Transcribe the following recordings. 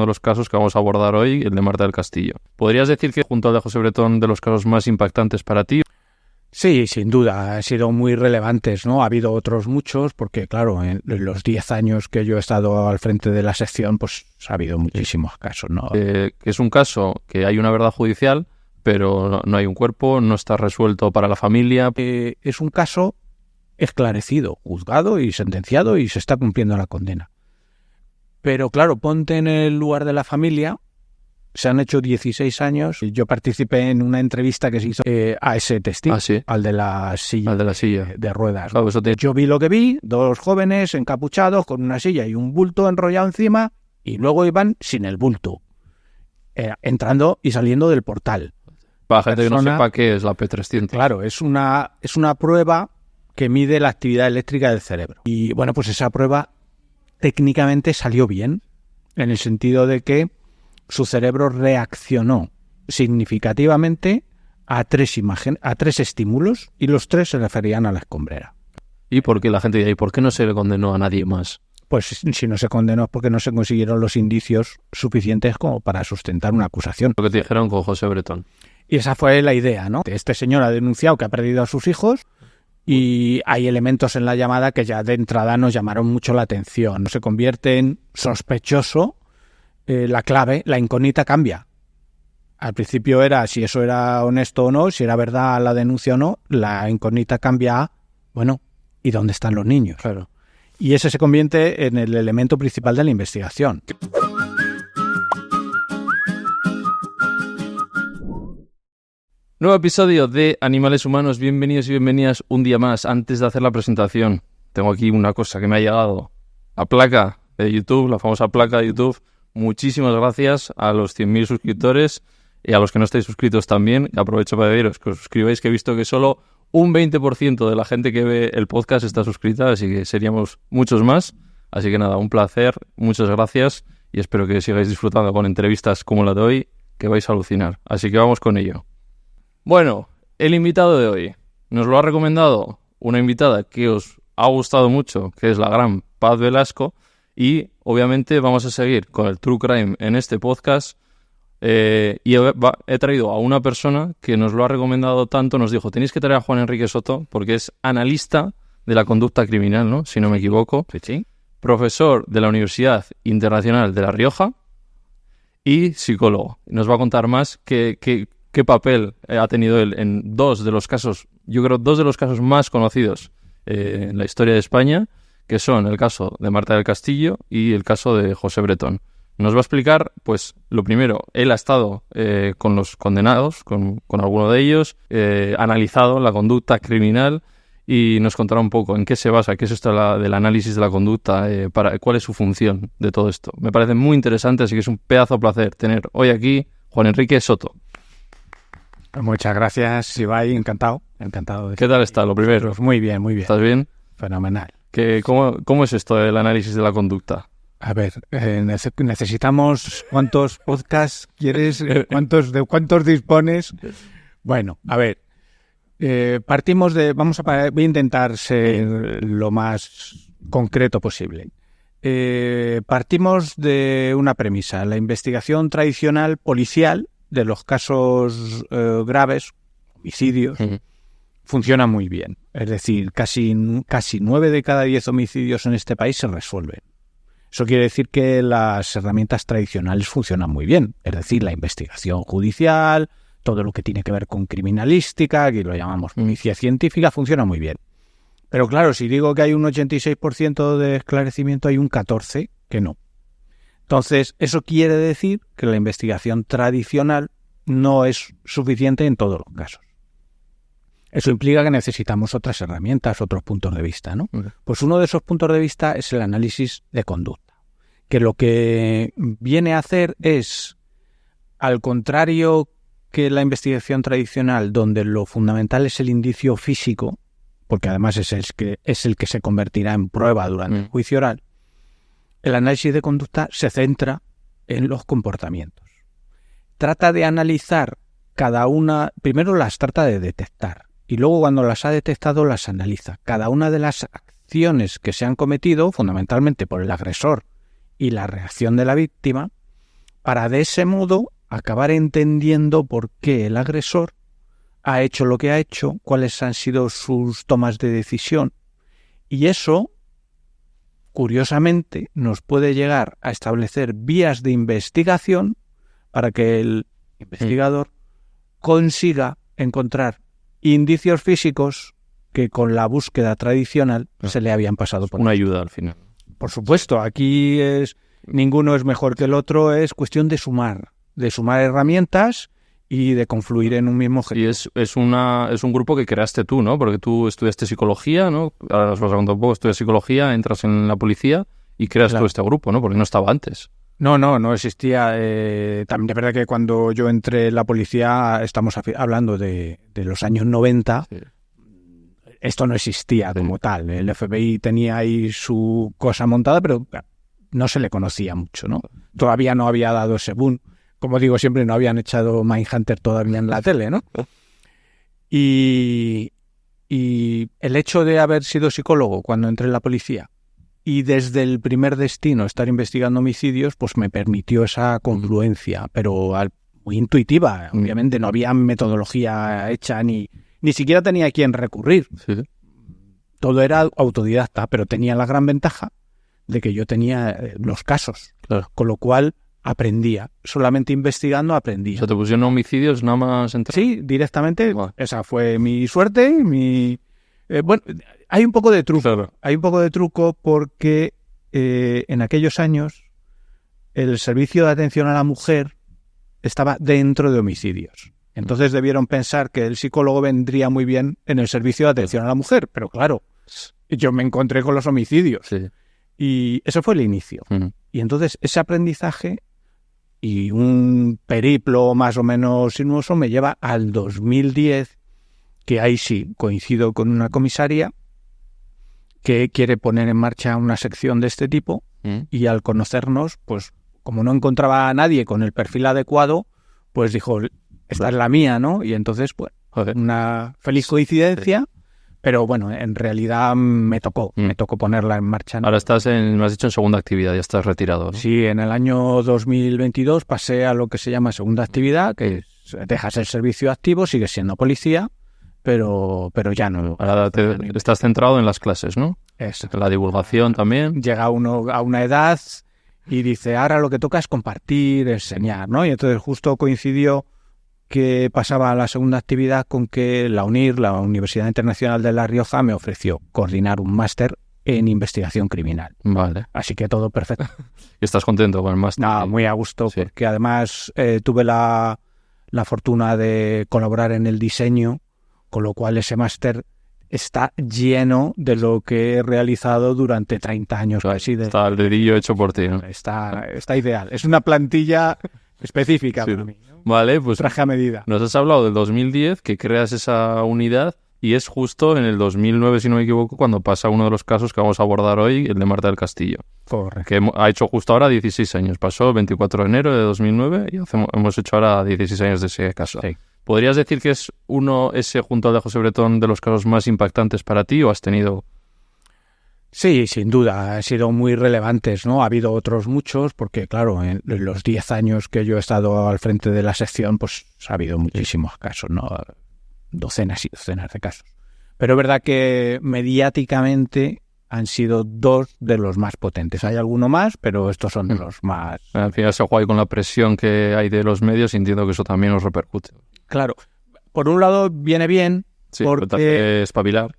de los casos que vamos a abordar hoy, el de Marta del Castillo. ¿Podrías decir que junto al de José Bretón de los casos más impactantes para ti? Sí, sin duda, han sido muy relevantes, ¿no? Ha habido otros muchos, porque claro, en los 10 años que yo he estado al frente de la sección, pues ha habido muchísimos casos, ¿no? Que es un caso que hay una verdad judicial, pero no hay un cuerpo, no está resuelto para la familia. Es un caso esclarecido, juzgado y sentenciado y se está cumpliendo la condena. Pero claro, ponte en el lugar de la familia. Se han hecho 16 años y yo participé en una entrevista que se hizo a ese testigo, ¿Sí? al de la silla, de ruedas. Claro, Yo vi lo que vi, dos jóvenes encapuchados con una silla y un bulto enrollado encima, y luego iban sin el bulto, entrando y saliendo del portal. Para gente que no sepa qué es la P300. Claro, es una prueba que mide la actividad eléctrica del cerebro. Y bueno, pues esa prueba técnicamente salió bien, en el sentido de que su cerebro reaccionó significativamente a tres estímulos, y los tres se referían a la escombrera. ¿Y por qué la gente dice, ¿y por qué no se le condenó a nadie más? Pues si no se condenó es porque no se consiguieron los indicios suficientes como para sustentar una acusación. Lo que te dijeron con José Bretón. Y esa fue la idea, ¿no? Este señor ha denunciado que ha perdido a sus hijos y hay elementos en la llamada que ya de entrada nos llamaron mucho la atención. Se convierte en sospechoso. La clave, la incógnita cambia. Al principio era si eso era honesto o no, si era verdad la denuncia o no. La incógnita cambia a, bueno, ¿y dónde están los niños? Claro. Y ese se convierte en el elemento principal de la investigación. Nuevo episodio de Animales Humanos. Bienvenidos y bienvenidas un día más. Antes de hacer la presentación, tengo aquí una cosa que me ha llegado. La placa de YouTube, la famosa placa de YouTube. Muchísimas gracias a los 100.000 suscriptores y a los que no estáis suscritos también. Aprovecho para pediros que os suscribáis, que he visto que solo un 20% de la gente que ve el podcast está suscrita, así que seríamos muchos más. Así que nada, un placer, muchas gracias y espero que sigáis disfrutando con entrevistas como la de hoy, que vais a alucinar. Así que vamos con ello. Bueno, el invitado de hoy nos lo ha recomendado una invitada que os ha gustado mucho, que es la gran Paz Velasco. Y obviamente vamos a seguir con el True Crime en este podcast y he traído a una persona que nos lo ha recomendado tanto, nos dijo, tenéis que traer a Juan Enrique Soto porque es analista de la conducta criminal, ¿no? Si no me equivoco. Sí. Profesor de la Universidad Internacional de La Rioja y psicólogo. Nos va a contar más qué papel ha tenido él en dos de los casos más conocidos en la historia de España, que son el caso de Marta del Castillo y el caso de José Bretón. Nos va a explicar, pues, lo primero, él ha estado con los condenados, con alguno de ellos, analizado la conducta criminal y nos contará un poco en qué se basa, qué es esto del análisis de la conducta, cuál es su función de todo esto. Me parece muy interesante, así que es un pedazo de placer tener hoy aquí Juan Enrique Soto. Muchas gracias, Ibai, encantado. ¿Qué tal está, lo primero? Muy bien, muy bien. ¿Estás bien? Fenomenal. ¿Cómo es esto del análisis de la conducta? A ver, necesitamos... ¿Cuántos podcasts quieres? ¿De cuántos dispones? Bueno, a ver, voy a intentar ser lo más concreto posible. Partimos de una premisa. La investigación tradicional policial de los casos graves, homicidios, funciona muy bien. Es decir, casi 9 de cada 10 homicidios en este país se resuelven. Eso quiere decir que las herramientas tradicionales funcionan muy bien. Es decir, la investigación judicial, todo lo que tiene que ver con criminalística, que lo llamamos pericia científica, funciona muy bien. Pero claro, si digo que hay un 86% de esclarecimiento, hay un 14% que no. Entonces, eso quiere decir que la investigación tradicional no es suficiente en todos los casos. Eso implica que necesitamos otras herramientas, otros puntos de vista, ¿no? Okay. Pues uno de esos puntos de vista es el análisis de conducta, que lo que viene a hacer es, al contrario que la investigación tradicional, donde lo fundamental es el indicio físico, porque además es el que se convertirá en prueba durante el juicio oral, el análisis de conducta se centra en los comportamientos. Trata de analizar cada una, primero las trata de detectar, y luego cuando las ha detectado las analiza. Cada una de las acciones que se han cometido, fundamentalmente por el agresor y la reacción de la víctima, para de ese modo acabar entendiendo por qué el agresor ha hecho lo que ha hecho, cuáles han sido sus tomas de decisión. Y eso, curiosamente, nos puede llegar a establecer vías de investigación para que el investigador consiga encontrar indicios físicos que con la búsqueda tradicional se le habían pasado por una ayuda al final. Por supuesto, aquí ninguno es mejor que el otro, es cuestión de sumar herramientas y de confluir en un mismo objetivo. Y es un grupo que creaste tú, ¿no? Porque tú estudiaste psicología, ¿no? Ahora os vas a contar un poco, estudias psicología, entras en la policía y creas tú este grupo, ¿no? Porque no estaba antes. No existía. También es verdad que cuando yo entré en la policía, estamos hablando de los años 90, sí. Esto no existía como tal. El FBI tenía ahí su cosa montada, pero no se le conocía mucho, ¿no? Todavía no había dado ese boom. Como digo siempre, no habían echado Mindhunter todavía en la tele, ¿no? Y el hecho de haber sido psicólogo cuando entré en la policía y desde el primer destino estar investigando homicidios, pues me permitió esa confluencia, pero muy intuitiva. Obviamente no había metodología hecha ni siquiera tenía a quién recurrir. Sí. Todo era autodidacta, pero tenía la gran ventaja de que yo tenía los casos, claro. Con lo cual aprendía. Solamente investigando aprendía. O sea, ¿te pusieron homicidios nada más entrar? Sí, directamente. Wow. Esa fue mi suerte. Bueno, hay un poco de truco. Claro. Hay un poco de truco porque en aquellos años el servicio de atención a la mujer estaba dentro de homicidios. Entonces debieron pensar que el psicólogo vendría muy bien en el servicio de atención a la mujer. Pero claro, yo me encontré con los homicidios. Sí. Y eso fue el inicio. Y entonces ese aprendizaje y un periplo más o menos sinuoso me lleva al 2010, que ahí sí coincido con una comisaria que quiere poner en marcha una sección de este tipo y al conocernos, pues como no encontraba a nadie con el perfil adecuado, pues dijo, esta es la mía, ¿no? Y entonces, pues, una feliz coincidencia. Sí. Pero bueno, en realidad me tocó ponerla en marcha, ¿no? Ahora estás me has dicho, en segunda actividad, ya estás retirado, ¿no? Sí, en el año 2022 pasé a lo que se llama segunda actividad, que dejas el servicio activo, sigues siendo policía, pero ya no. Ahora estás centrado en las clases, ¿no? Eso. La divulgación también. Llega uno a una edad y dice, ahora lo que toca es compartir, enseñar, ¿no? Y entonces justo coincidió que pasaba a la segunda actividad con que la UNIR, la Universidad Internacional de La Rioja, me ofreció coordinar un máster en investigación criminal. Vale. Así que todo perfecto. ¿Y estás contento con el máster? No, muy a gusto, sí. Porque además tuve la fortuna de colaborar en el diseño, con lo cual ese máster está lleno de lo que he realizado durante 30 años. Claro, está el dedillo hecho por ti, ¿no? Está ideal. Es una plantilla específica para mí, ¿no? Vale, pues traje a medida. Nos has hablado del 2010, que creas esa unidad, y es justo en el 2009, si no me equivoco, cuando pasa uno de los casos que vamos a abordar hoy, el de Marta del Castillo. Correcto. Que ha hecho justo ahora 16 años. Pasó el 24 de enero de 2009 y hemos hecho ahora 16 años de ese caso. Sí. ¿Podrías decir que es ese junto al de José Bretón de los casos más impactantes para ti o has tenido...? Sí, sin duda, han sido muy relevantes, ¿no? Ha habido otros muchos, porque claro, en los 10 años que yo he estado al frente de la sección, pues ha habido muchísimos casos, ¿no? Docenas y docenas de casos. Pero es verdad que mediáticamente han sido dos de los más potentes. Hay alguno más, pero estos son de los más... Al final se juega ahí con la presión que hay de los medios y entiendo que eso también nos repercute. Claro. Por un lado viene bien, sí, porque... te hace espabilar.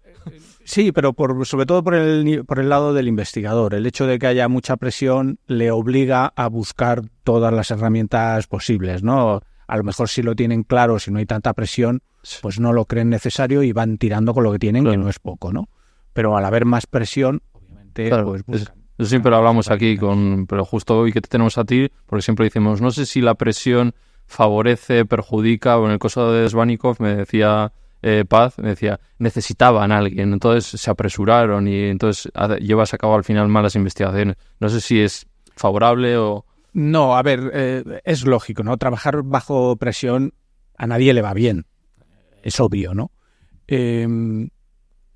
Sí, pero sobre todo por el lado del investigador. El hecho de que haya mucha presión le obliga a buscar todas las herramientas posibles, ¿no? A lo mejor si lo tienen claro, si no hay tanta presión, pues no lo creen necesario y van tirando con lo que tienen, claro, que no es poco, ¿no? Pero al haber más presión, obviamente, claro, pues buscan. Eso siempre lo hablamos aquí, pero justo hoy que te tenemos a ti, porque siempre decimos, no sé si la presión favorece, perjudica, o en el caso de Svanikov me decía... Paz, me decía, necesitaban a alguien, entonces se apresuraron y entonces llevas a cabo al final malas investigaciones. No sé si es favorable o... No, a ver, es lógico, ¿no? Trabajar bajo presión a nadie le va bien, es obvio, ¿no?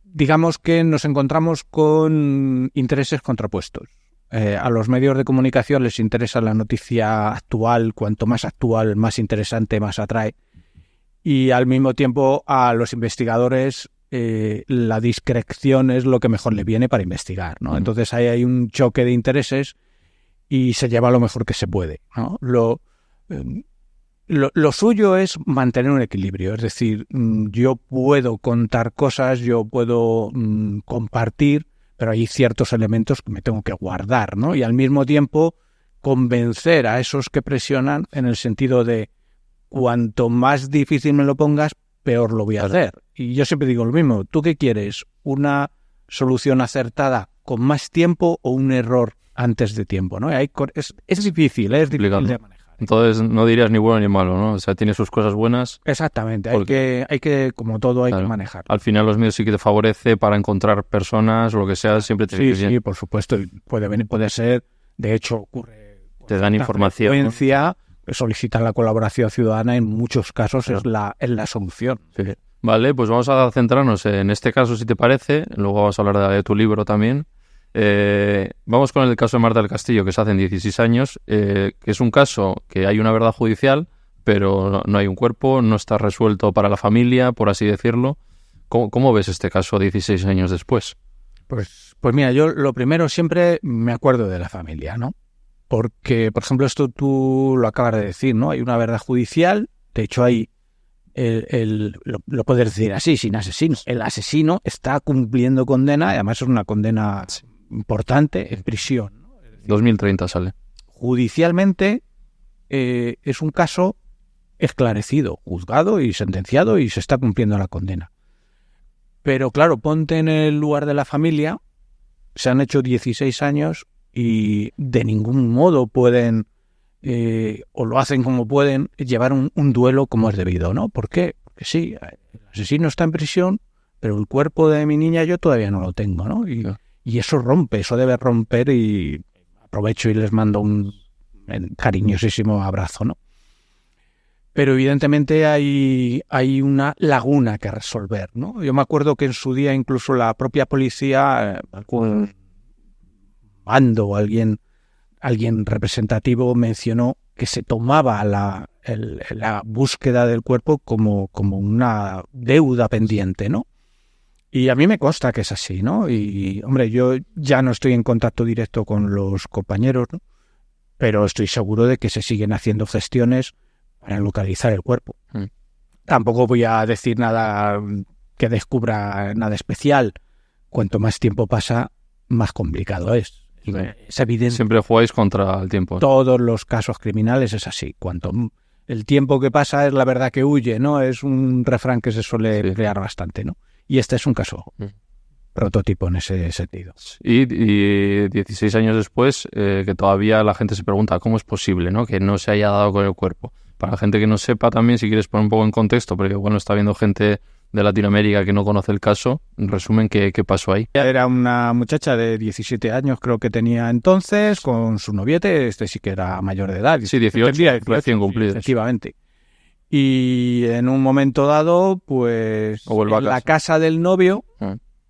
Digamos que nos encontramos con intereses contrapuestos. A los medios de comunicación les interesa la noticia actual, cuanto más actual, más interesante, más atrae. Y al mismo tiempo a los investigadores la discreción es lo que mejor les viene para investigar, ¿no? Entonces ahí hay un choque de intereses y se lleva lo mejor que se puede, ¿no? Lo suyo es mantener un equilibrio, es decir, yo puedo contar cosas, yo puedo compartir, pero hay ciertos elementos que me tengo que guardar, ¿no? Y al mismo tiempo convencer a esos que presionan en el sentido de cuanto más difícil me lo pongas, peor lo voy a hacer. Y yo siempre digo lo mismo, ¿tú qué quieres? ¿Una solución acertada con más tiempo o un error antes de tiempo, ¿no? Es difícil, es difícil de manejar. Entonces no dirías ni bueno ni malo, ¿no? O sea, tiene sus cosas buenas. Exactamente, hay que como todo, hay que manejar. Al final los medios sí que te favorece para encontrar personas o lo que sea, siempre te viene bien. Sí, por supuesto, puede ser, de hecho ocurre. Te dan información, ¿no? Solicitan la colaboración ciudadana, en muchos casos es la solución. Sí. Vale, pues vamos a centrarnos en este caso, si te parece. Luego vamos a hablar de tu libro también. Vamos con el caso de Marta del Castillo, que se hace en 16 años, que es un caso que hay una verdad judicial, pero no hay un cuerpo, no está resuelto para la familia, por así decirlo. ¿Cómo ves este caso 16 años después? Pues mira, yo lo primero siempre me acuerdo de la familia, ¿no? Porque, por ejemplo, esto tú lo acabas de decir, ¿no? Hay una verdad judicial, de hecho hay lo puedes decir así, sin asesino. El asesino está cumpliendo condena, y además es una condena importante, en prisión, ¿no? 2030 sale. Judicialmente es un caso esclarecido, juzgado y sentenciado y se está cumpliendo la condena. Pero claro, ponte en el lugar de la familia, se han hecho 16 años y de ningún modo pueden, o lo hacen como pueden, llevar un duelo como es debido, ¿no? ¿Por qué? Porque sí, el asesino está en prisión, pero el cuerpo de mi niña yo todavía no lo tengo, ¿no? Y eso rompe, eso debe romper, y aprovecho y les mando un cariñosísimo abrazo, ¿no? Pero evidentemente hay una laguna que resolver, ¿no? Yo me acuerdo que en su día incluso la propia policía, algún mando o alguien representativo mencionó que se tomaba la búsqueda del cuerpo como una deuda pendiente, ¿no? Y a mí me consta que es así, ¿no? Y, hombre, yo ya no estoy en contacto directo con los compañeros, ¿no? Pero estoy seguro de que se siguen haciendo gestiones para localizar el cuerpo. Tampoco voy a decir nada que descubra nada especial. Cuanto más tiempo pasa, más complicado es. Sí. Es evidente. Siempre jugáis contra el tiempo. Todos los casos criminales es así. Cuanto el tiempo que pasa es la verdad que huye, ¿no? Es un refrán que se suele emplear bastante, ¿no? Y este es un caso prototipo en ese sentido. Y 16 años después, que todavía la gente se pregunta cómo es posible, ¿no? Que no se haya dado con el cuerpo. Para la gente que no sepa también, si quieres poner un poco en contexto, porque bueno, está viendo gente de Latinoamérica que no conoce el caso, en resumen, ¿qué pasó ahí? Era una muchacha de 17 años, creo que tenía entonces, con su noviete, este sí que era mayor de edad. Sí, 18, recién cumplido. Efectivamente. Y en un momento dado, pues en la casa del novio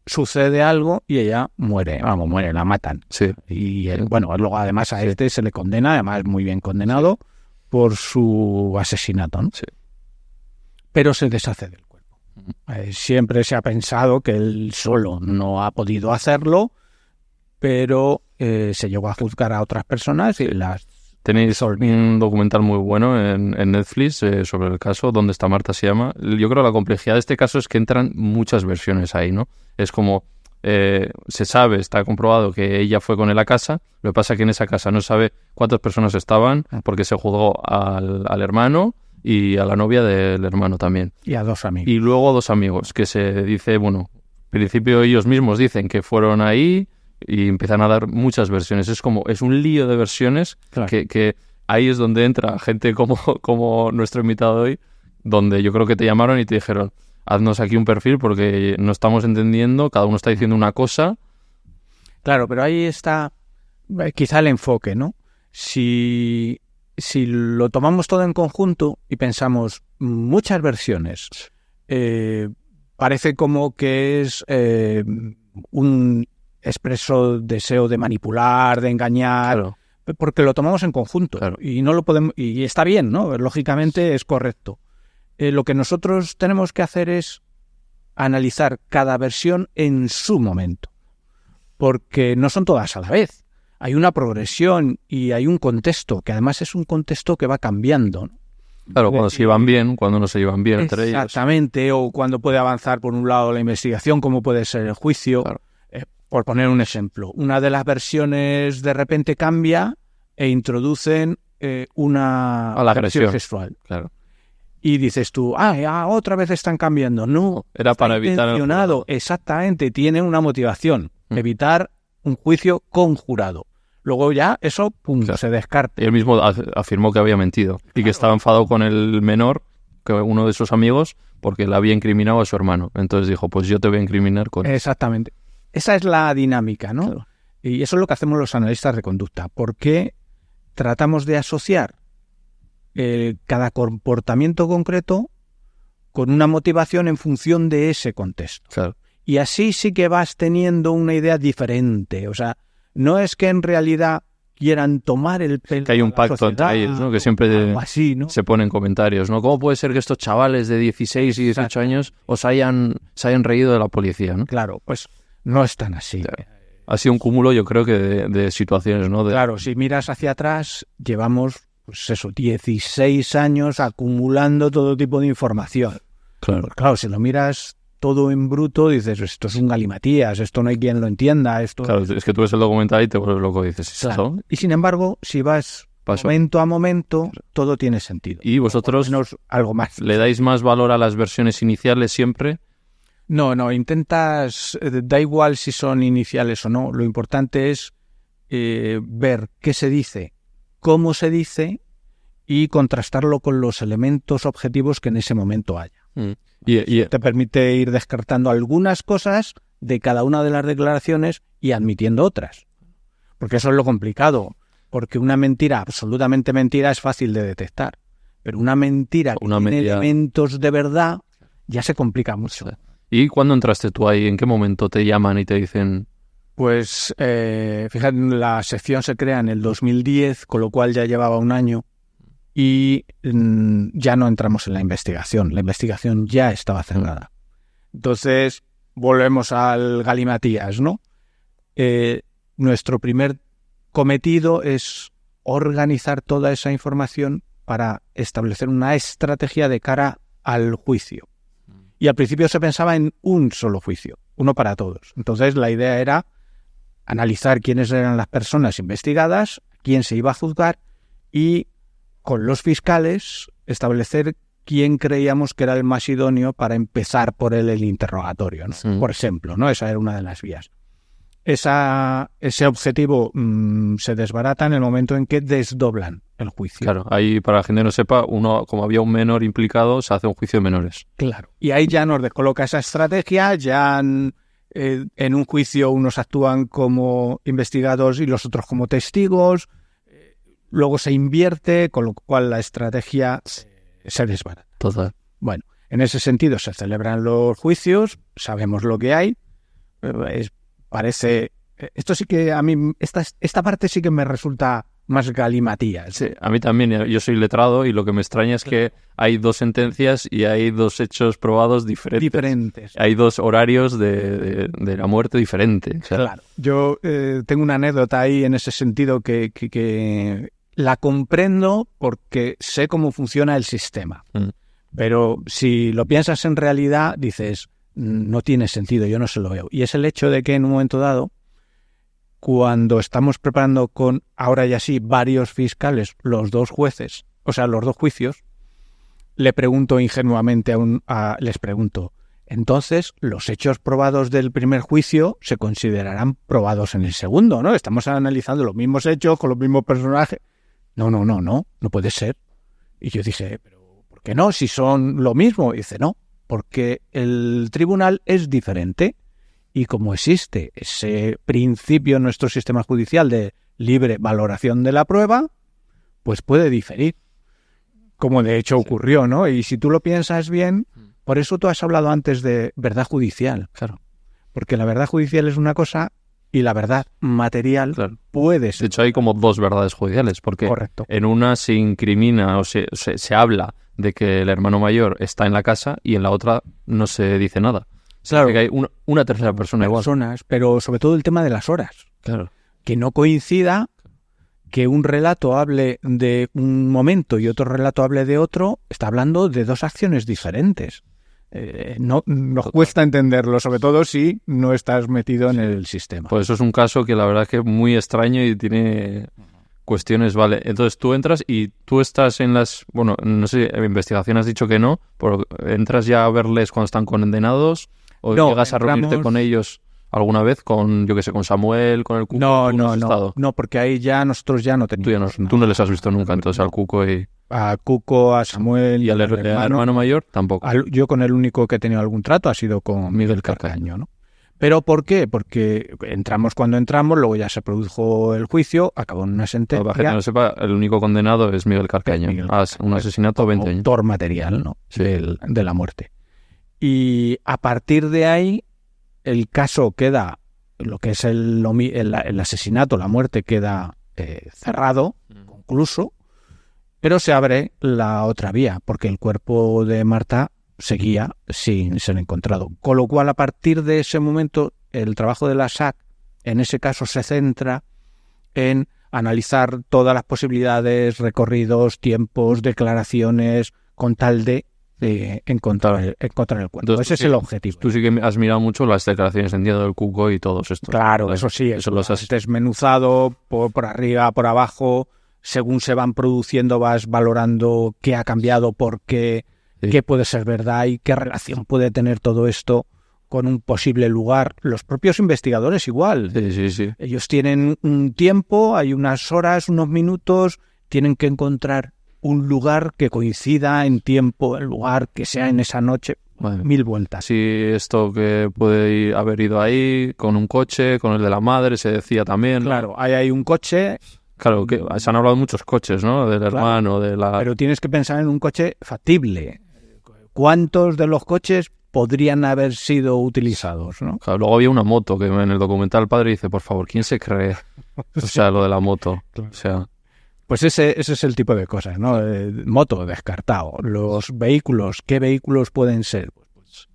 sucede algo y ella muere, la matan. Sí. Y bueno, luego además a este se le condena, además muy bien condenado, por su asesinato, ¿no? Sí. Pero se deshace del cuerpo. Siempre se ha pensado que él solo no ha podido hacerlo, pero se llegó a juzgar a otras personas y las... Tenéis un documental muy bueno en Netflix sobre el caso, ¿Dónde está Marta? Se llama. Yo creo que la complejidad de este caso es que entran muchas versiones ahí, ¿no? Es como, se sabe, está comprobado que ella fue con él a casa, lo que pasa es que en esa casa no sabe cuántas personas estaban, porque se juzgó al hermano y a la novia del hermano también. Y a 2 amigos. Y luego 2 amigos, que se dice, bueno, en principio ellos mismos dicen que fueron ahí, y empiezan a dar muchas versiones. Es un lío de versiones, claro. que ahí es donde entra gente como nuestro invitado hoy, donde yo creo que te llamaron y te dijeron, haznos aquí un perfil porque no estamos entendiendo, cada uno está diciendo una cosa. Claro, pero ahí está quizá el enfoque, ¿no? Si lo tomamos todo en conjunto y pensamos muchas versiones, parece como que es expreso deseo de manipular, de engañar, Claro. porque lo tomamos en conjunto, Claro. y no lo podemos, y está bien, ¿no? Lógicamente es correcto. Lo que nosotros tenemos que hacer es analizar cada versión en su momento, porque no son todas a la vez. Hay una progresión y hay un contexto, que además es un contexto que va cambiando, ¿no? Claro, cuando se llevan bien, cuando no se llevan bien entre ellos. Exactamente, o cuando puede avanzar por un lado la investigación, como puede ser el juicio. Claro. Por poner un ejemplo, una de las versiones de repente cambia e introducen una A la agresión sexual. Claro. Y dices tú, ya otra vez están cambiando. No, Era para está evitar el intencionado. jurado. Exactamente, tiene una motivación, Mm. evitar un juicio con jurado. Luego ya eso, pum, Claro. se descarta. Y él mismo afirmó que había mentido y que estaba enfadado con el menor, que uno de sus amigos, porque le había incriminado a su hermano. Entonces dijo, pues yo te voy a incriminar con... Exactamente. Esa es la dinámica, ¿no? Claro. Y eso es lo que hacemos los analistas de conducta. Porque tratamos de asociar cada comportamiento concreto con una motivación en función de ese contexto. Claro. Y así sí que vas teniendo una idea diferente. O sea, no es que en realidad quieran tomar el pelo. Que hay un a la pacto sociedad entre ellos, ¿no? Que o siempre algo así, ¿no? se ponen comentarios, ¿no? ¿Cómo puede ser que estos chavales de 16 y 18 años se hayan reído de la policía, ¿no? Claro, pues no es tan así. Claro. Ha sido un cúmulo, yo creo que de situaciones, ¿no? Claro, si miras hacia atrás, llevamos, pues eso, 16 años acumulando todo tipo de información. Claro. Pues claro, si lo miras todo en bruto, dices, esto es un galimatías, esto no hay quien lo entienda, esto... Claro, es que tú ves el documental y te vuelves loco y dices, Claro. ¿esto Y sin embargo, si vas pasó? momento a momento, todo tiene sentido. ¿Y vosotros O menos algo más. le dais más valor a las versiones iniciales siempre? No, intentas, da igual si son iniciales o no, lo importante es ver qué se dice, cómo se dice y contrastarlo con los elementos objetivos que en ese momento haya. Y Te permite ir descartando algunas cosas de cada una de las declaraciones y admitiendo otras. Porque eso es lo complicado, porque una mentira, absolutamente mentira, es fácil de detectar. Pero una mentira que tiene elementos de verdad ya se complica mucho. ¿Y cuándo entraste tú ahí? ¿En qué momento te llaman y te dicen...? Pues, fíjate, la sección se crea en el 2010, con lo cual ya llevaba un año, y ya no entramos en la investigación. La investigación ya estaba cerrada. Entonces, volvemos al galimatías, ¿no? Nuestro primer cometido es organizar toda esa información para establecer una estrategia de cara al juicio. Y al principio se pensaba en un solo juicio, uno para todos. Entonces la idea era analizar quiénes eran las personas investigadas, quién se iba a juzgar y con los fiscales establecer quién creíamos que era el más idóneo para empezar por él el interrogatorio, ¿no? Sí. Por ejemplo, ¿no? Esa era una de las vías. Ese objetivo se desbarata en el momento en que desdoblan el juicio. Claro, ahí para la gente que no sepa, como había un menor implicado, se hace un juicio de menores. Claro. Y ahí ya nos descoloca esa estrategia, ya en un juicio unos actúan como investigados y los otros como testigos, luego se invierte, con lo cual la estrategia se desbarata. Total. Bueno, en ese sentido se celebran los juicios, sabemos lo que hay, parece... Esto sí que a mí, esta parte sí que me resulta más galimatías. Sí, a mí también, yo soy letrado y lo que me extraña es que hay dos sentencias y hay dos hechos probados diferentes. Hay dos horarios de la muerte diferentes. O sea, claro. Yo tengo una anécdota ahí en ese sentido que la comprendo porque sé cómo funciona el sistema. Pero si lo piensas en realidad, dices, no tiene sentido, yo no se lo veo. Y es el hecho de que en un momento dado, cuando estamos preparando con, ahora ya sí, varios fiscales, los dos jueces, o sea, los dos juicios, le pregunto ingenuamente les pregunto, entonces, los hechos probados del primer juicio se considerarán probados en el segundo, ¿no? Estamos analizando los mismos hechos con los mismos personajes. No puede ser. Y yo dije, ¿pero por qué no? Si son lo mismo. Y dice, no, porque el tribunal es diferente. Y como existe ese principio en nuestro sistema judicial de libre valoración de la prueba, pues puede diferir. Como de hecho ocurrió, ¿no? Y si tú lo piensas bien, por eso tú has hablado antes de verdad judicial. claro. Porque la verdad judicial es una cosa y la verdad material puede ser. De hecho, hay como dos verdades judiciales, porque Correcto. en una se incrimina o se habla de que el hermano mayor está en la casa y en la otra no se dice nada. Claro. Que hay una tercera persona igual. Pero sobre todo el tema de las horas. Claro. Que no coincida, que un relato hable de un momento y otro relato hable de otro, está hablando de dos acciones diferentes. Nos cuesta entenderlo, sobre todo si no estás metido en el sistema. Pues eso es un caso que la verdad es que es muy extraño y tiene cuestiones, vale. Entonces tú entras y tú estás en las... Bueno, no sé, en investigación has dicho que no, pero ¿entras ya a verles cuando están condenados? ¿O no, llegas a reunirte con ellos alguna vez? Con, yo que sé, con Samuel, con el Cuco. No, porque ahí ya nosotros ya no teníamos. Tú no les has visto nunca, entonces al Cuco y... A Cuco, a Samuel y al hermano mayor tampoco. Yo con el único que he tenido algún trato ha sido con Miguel Carcaño, ¿no? ¿Pero por qué? Porque entramos cuando entramos, luego ya se produjo el juicio, acabó en una sentencia. Para que no sepa, el único condenado es Miguel Carcaño. Un asesinato a 20 años. Autor material, ¿no? Sí. De la muerte. Y a partir de ahí, el caso queda, lo que es el asesinato, la muerte queda cerrado, concluso, pero se abre la otra vía, porque el cuerpo de Marta seguía sin ser encontrado. Con lo cual, a partir de ese momento, el trabajo de la SAC, en ese caso, se centra en analizar todas las posibilidades, recorridos, tiempos, declaraciones, con tal de encontrar el cuerpo. Entonces, ese es el objetivo. Tú sí que has mirado mucho las declaraciones, entiendo, del Cuco y todos estos. Claro, eso sí, eso los has desmenuzado por arriba, por abajo. Según se van produciendo, vas valorando qué ha cambiado, por qué, qué puede ser verdad y qué relación puede tener todo esto con un posible lugar. Los propios investigadores igual. Sí. Ellos tienen un tiempo, hay unas horas, unos minutos, tienen que encontrar un lugar que coincida en tiempo, el lugar que sea en esa noche. Vale. 1000 vueltas. Sí, esto que puede haber ido ahí, con un coche, con el de la madre, se decía también. Claro, ahí hay un coche. Claro, que se han hablado de muchos coches, ¿no? Del hermano, de la... Pero tienes que pensar en un coche factible. ¿Cuántos de los coches podrían haber sido utilizados, ¿no? Claro, luego había una moto, que en el documental el padre dice, por favor, ¿quién se cree? O sea, lo de la moto. Claro. O sea... Pues ese es el tipo de cosas, ¿no? Moto, descartado. Los vehículos, ¿qué vehículos pueden ser? Pues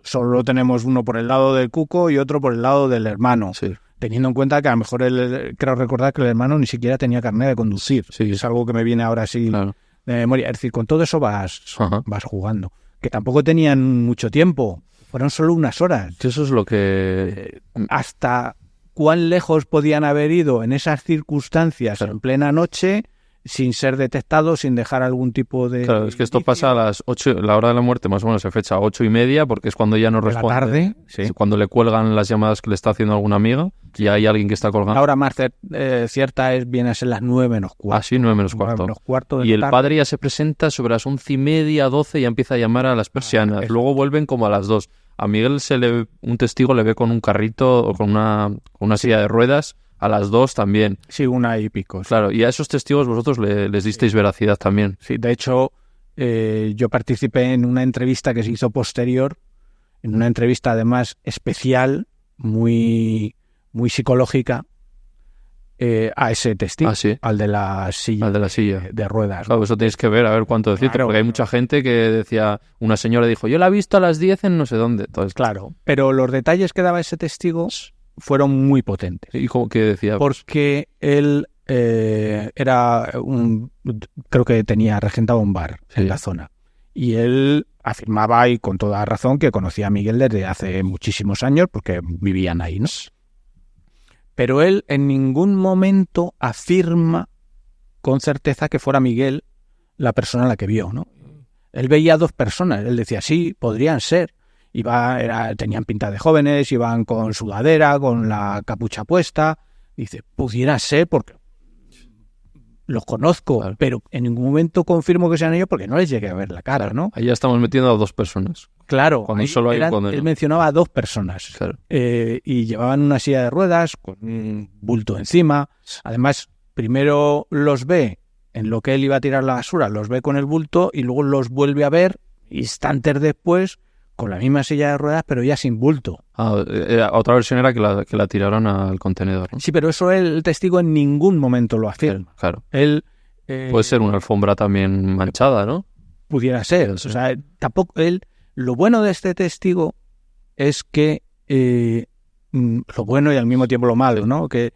solo tenemos uno por el lado del Cuco y otro por el lado del hermano. Sí. Teniendo en cuenta que a lo mejor creo recordar que el hermano ni siquiera tenía carnet de conducir. Sí. Es algo que me viene ahora así de memoria. Es decir, con todo eso vas jugando. Que tampoco tenían mucho tiempo. Fueron solo unas horas. Eso es lo que... hasta cuán lejos podían haber ido en esas circunstancias en plena noche sin ser detectados, sin dejar algún tipo de... Claro, es que esto pasa a las 8, la hora de la muerte más o menos se fecha a 8:30, porque es cuando ya no responde. La tarde, sí. Cuando le cuelgan las llamadas que le está haciendo alguna amiga, y hay alguien que está colgando. La hora más cierta viene a ser las 9:15. Ah, sí, 9:15. Y el padre ya se presenta sobre las 11:30, 12, y ya empieza a llamar a las persianas. Luego vuelven como a las 2. A Miguel un testigo le ve con un carrito o con una silla de ruedas a las 2 también. Sí, 1:00 y pico. Claro, y a esos testigos vosotros les disteis veracidad también. Sí, de hecho, yo participé en una entrevista que se hizo posterior, en una entrevista además especial, muy, muy psicológica, a ese testigo, al de la silla, de ruedas. Claro, eso tenéis que ver, a ver cuánto decirte, porque hay mucha gente que decía, una señora dijo, yo la he visto a las 10 en no sé dónde. Entonces, claro, pero los detalles que daba ese testigo fueron muy potentes. ¿Y cómo que decía? Porque él era creo que regentaba un bar en la zona. Y él afirmaba, y con toda razón, que conocía a Miguel desde hace muchísimos años, porque vivían ahí, ¿no? Pero él en ningún momento afirma con certeza que fuera Miguel la persona a la que vio, ¿no? Él veía 2 personas, él decía, sí, podrían ser. Tenían pinta de jóvenes, iban con sudadera, con la capucha puesta. Dice, pudiera ser porque los conozco, claro, pero en ningún momento confirmo que sean ellos porque no les llegué a ver la cara, ¿no? Ahí ya estamos metiendo a 2 personas. Claro, él mencionaba a 2 personas. Claro. Y llevaban una silla de ruedas con un bulto encima. Además, primero los ve en lo que él iba a tirar la basura, los ve con el bulto y luego los vuelve a ver instantes después con la misma silla de ruedas, pero ya sin bulto. Otra versión era que la tiraron al contenedor, ¿no? Sí, pero eso el testigo en ningún momento lo afirma. Claro. Él Puede ser una alfombra también manchada, ¿no? pudiera ser. O sea, tampoco lo bueno de este testigo es que lo bueno y al mismo tiempo lo malo, ¿no? Que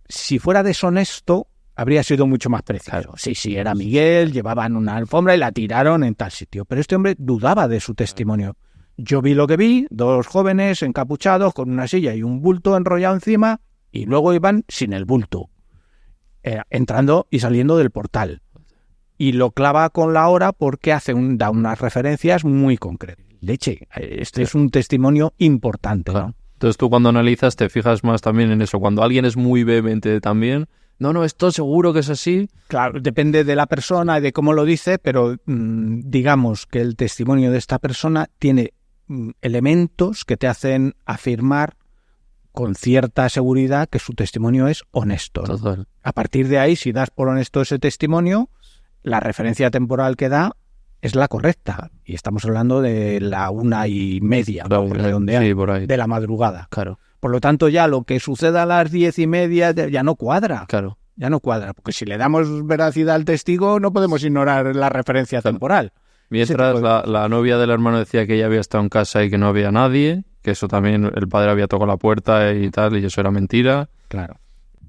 si fuera deshonesto habría sido mucho más preciso. Claro. Sí, era Miguel, llevaban una alfombra y la tiraron en tal sitio. Pero este hombre dudaba de su testimonio. Yo vi lo que vi, 2 jóvenes encapuchados con una silla y un bulto enrollado encima, y luego iban sin el bulto, entrando y saliendo del portal. Y lo clava con la hora porque da unas referencias muy concretas. Leche, este es un testimonio importante, claro, ¿no? Entonces tú cuando analizas te fijas más también en eso. Cuando alguien es muy vehemente también, no, esto seguro que es así. Claro, depende de la persona y de cómo lo dice, pero digamos que el testimonio de esta persona tiene elementos que te hacen afirmar con cierta seguridad que su testimonio es honesto, ¿no? Total. A partir de ahí, si das por honesto ese testimonio, la referencia temporal que da es la correcta. Y estamos hablando de la 1:30, por redondear, sí, por ahí, de la madrugada. Claro. Por lo tanto, ya lo que suceda a las 10:30 ya no cuadra. Claro. Ya no cuadra, porque si le damos veracidad al testigo, no podemos ignorar la referencia temporal. Mientras la novia del hermano decía que ella había estado en casa y que no había nadie, que eso también, el padre había tocado la puerta y tal, y eso era mentira. Claro.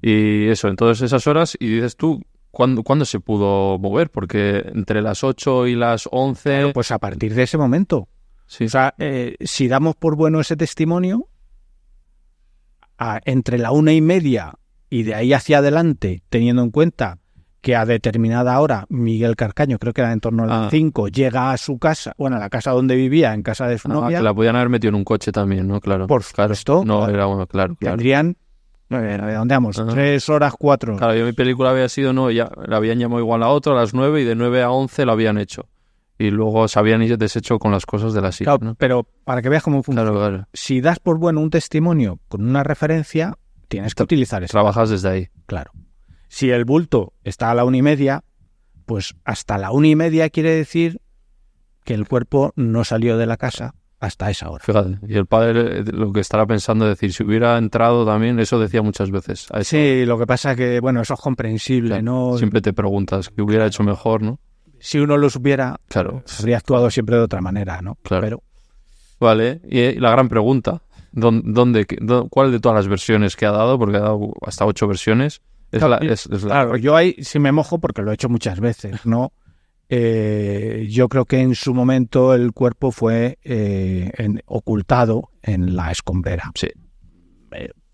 Y eso, en todas esas horas, y dices tú, ¿cuándo se pudo mover? Porque entre las 8 y las 11... Claro, pues a partir de ese momento. Sí. O sea, si damos por bueno ese testimonio, entre la 1:30 y de ahí hacia adelante, teniendo en cuenta que a determinada hora Miguel Carcaño, creo que era en torno a las 5, llega a su casa, bueno, a la casa donde vivía, en casa de su novia. Que la podían haber metido en un coche también, ¿no? Claro. Por supuesto. No, era bueno, claro. Tendrían, redondeamos, 3 horas, 4. Claro, yo mi película había sido, ya la habían llamado igual a otro a las 9 y de 9 a 11 lo habían hecho. Y luego se habían deshecho con las cosas de la silla. Claro, ¿no? pero para que veas cómo funciona. Claro. Si das por bueno un testimonio con una referencia, tienes que utilizar eso. Trabajas desde ahí. Claro. Si el bulto está a la 1:30, pues hasta la 1:30 quiere decir que el cuerpo no salió de la casa hasta esa hora. Fíjate, y el padre lo que estará pensando es decir, si hubiera entrado también, eso decía muchas veces. Sí, lo que pasa es que, bueno, eso es comprensible, claro, ¿no? Siempre te preguntas qué hubiera hecho mejor, ¿no? Si uno lo supiera, claro, habría actuado siempre de otra manera, ¿no? Claro. Pero... Vale, y la gran pregunta, ¿cuál de todas las versiones que ha dado? Porque ha dado hasta 8 versiones. Claro, yo ahí sí me mojo porque lo he hecho muchas veces, ¿no? Yo creo que en su momento el cuerpo fue ocultado en la escombrera. Sí.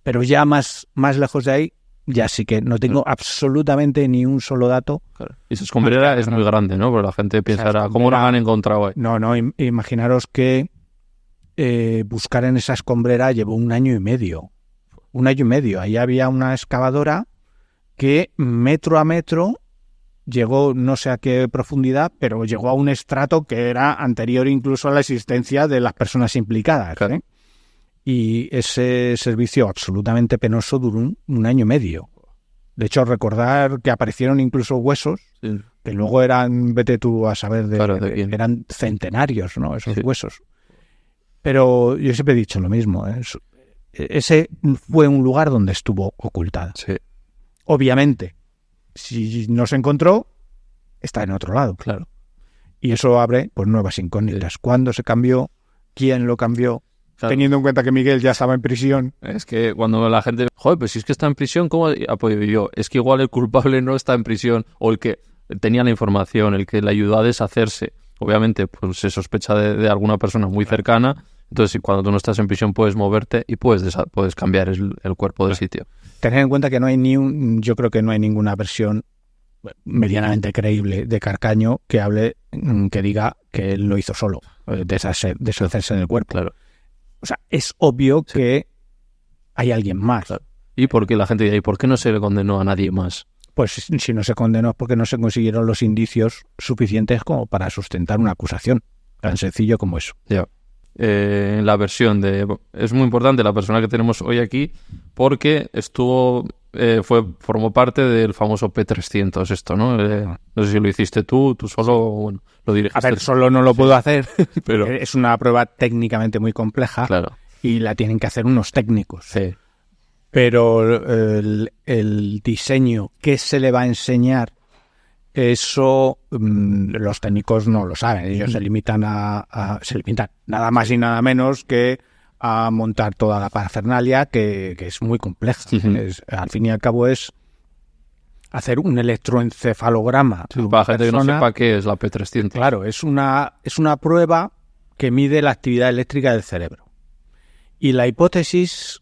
Pero ya más lejos de ahí, ya sí que no tengo absolutamente ni un solo dato. Claro. Y esa escombrera es muy grande, ¿no? Porque la gente pensará, ¿cómo la han encontrado ahí? No, imaginaros que buscar en esa escombrera llevó 1 año y medio. 1 año y medio. Ahí había una excavadora que metro a metro llegó, no sé a qué profundidad, pero llegó a un estrato que era anterior incluso a la existencia de las personas implicadas. Claro. Y ese servicio absolutamente penoso duró 1 año y medio. De hecho, recordar que aparecieron incluso huesos, sí, que luego eran, vete tú a saber, de quién. Eran centenarios, ¿no? Esos huesos. Pero yo siempre he dicho lo mismo, ¿eh? Ese fue un lugar donde estuvo ocultada. Sí. Obviamente, si no se encontró, está en otro lado. Claro. Y eso abre pues nuevas incógnitas. Sí. ¿Cuándo se cambió? ¿Quién lo cambió? Claro. Teniendo en cuenta que Miguel ya estaba en prisión. Es que cuando la gente... Joder, pues si es que está en prisión, ¿cómo apoyo yo? Es que igual el culpable no está en prisión, o el que tenía la información, el que le ayudó a deshacerse. Obviamente, pues se sospecha de alguna persona muy cercana. Entonces, cuando tú no estás en prisión, puedes moverte y puedes cambiar el cuerpo de sitio. Tener en cuenta que no hay yo creo que no hay ninguna versión medianamente creíble de Carcaño que hable, que diga que él lo hizo solo, deshacerse del cuerpo. Claro. O sea, es obvio que hay alguien más. Claro. ¿Y por qué la gente dice, ¿y por qué no se le condenó a nadie más? Pues si no se condenó es porque no se consiguieron los indicios suficientes como para sustentar una acusación. Tan sencillo como eso. Ya. en la versión de... Es muy importante la persona que tenemos hoy aquí porque formó parte del famoso P300 esto, ¿no? No sé si lo hiciste tú solo, bueno, lo dirigiste. A ver, solo no lo puedo hacer, pero es una prueba técnicamente muy compleja, claro, y la tienen que hacer unos técnicos. sí. Pero el diseño que se le va a enseñar, eso los técnicos no lo saben. Ellos se limitan se limitan nada más y nada menos que a montar toda la parafernalia, que es muy compleja. Al fin y al cabo es hacer un electroencefalograma. Sí, para la gente que no sepa qué es la P300. Claro, es una prueba que mide la actividad eléctrica del cerebro. Y la hipótesis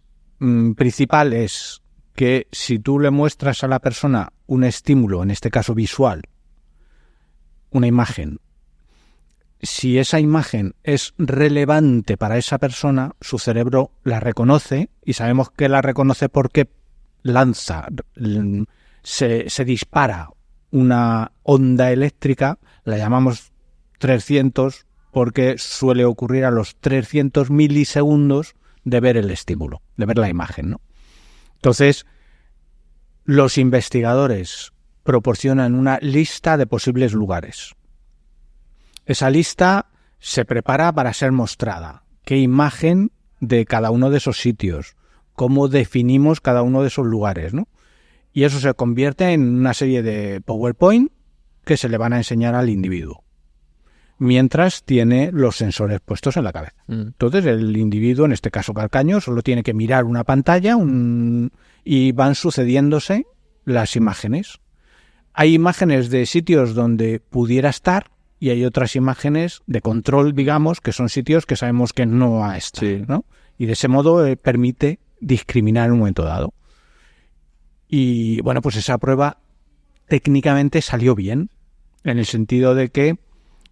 principal es que si tú le muestras a la persona un estímulo, en este caso visual, una imagen, si esa imagen es relevante para esa persona, su cerebro la reconoce, y sabemos que la reconoce porque se dispara una onda eléctrica, la llamamos 300 porque suele ocurrir a los 300 milisegundos de ver el estímulo, de ver la imagen, ¿no? Entonces, los investigadores proporcionan una lista de posibles lugares. Esa lista se prepara para ser mostrada. ¿Qué imagen de cada uno de esos sitios? ¿Cómo definimos cada uno de esos lugares, ¿no? Y eso se convierte en una serie de PowerPoint que se le van a enseñar al individuo, mientras tiene los sensores puestos en la cabeza. Entonces, el individuo, en este caso Calcaño, solo tiene que mirar una pantalla y van sucediéndose las imágenes. Hay imágenes de sitios donde pudiera estar y hay otras imágenes de control, digamos, que son sitios que sabemos que no ha estado, sí, ¿no? Y de ese modo permite discriminar en un momento dado. Y bueno, pues esa prueba técnicamente salió bien, en el sentido de que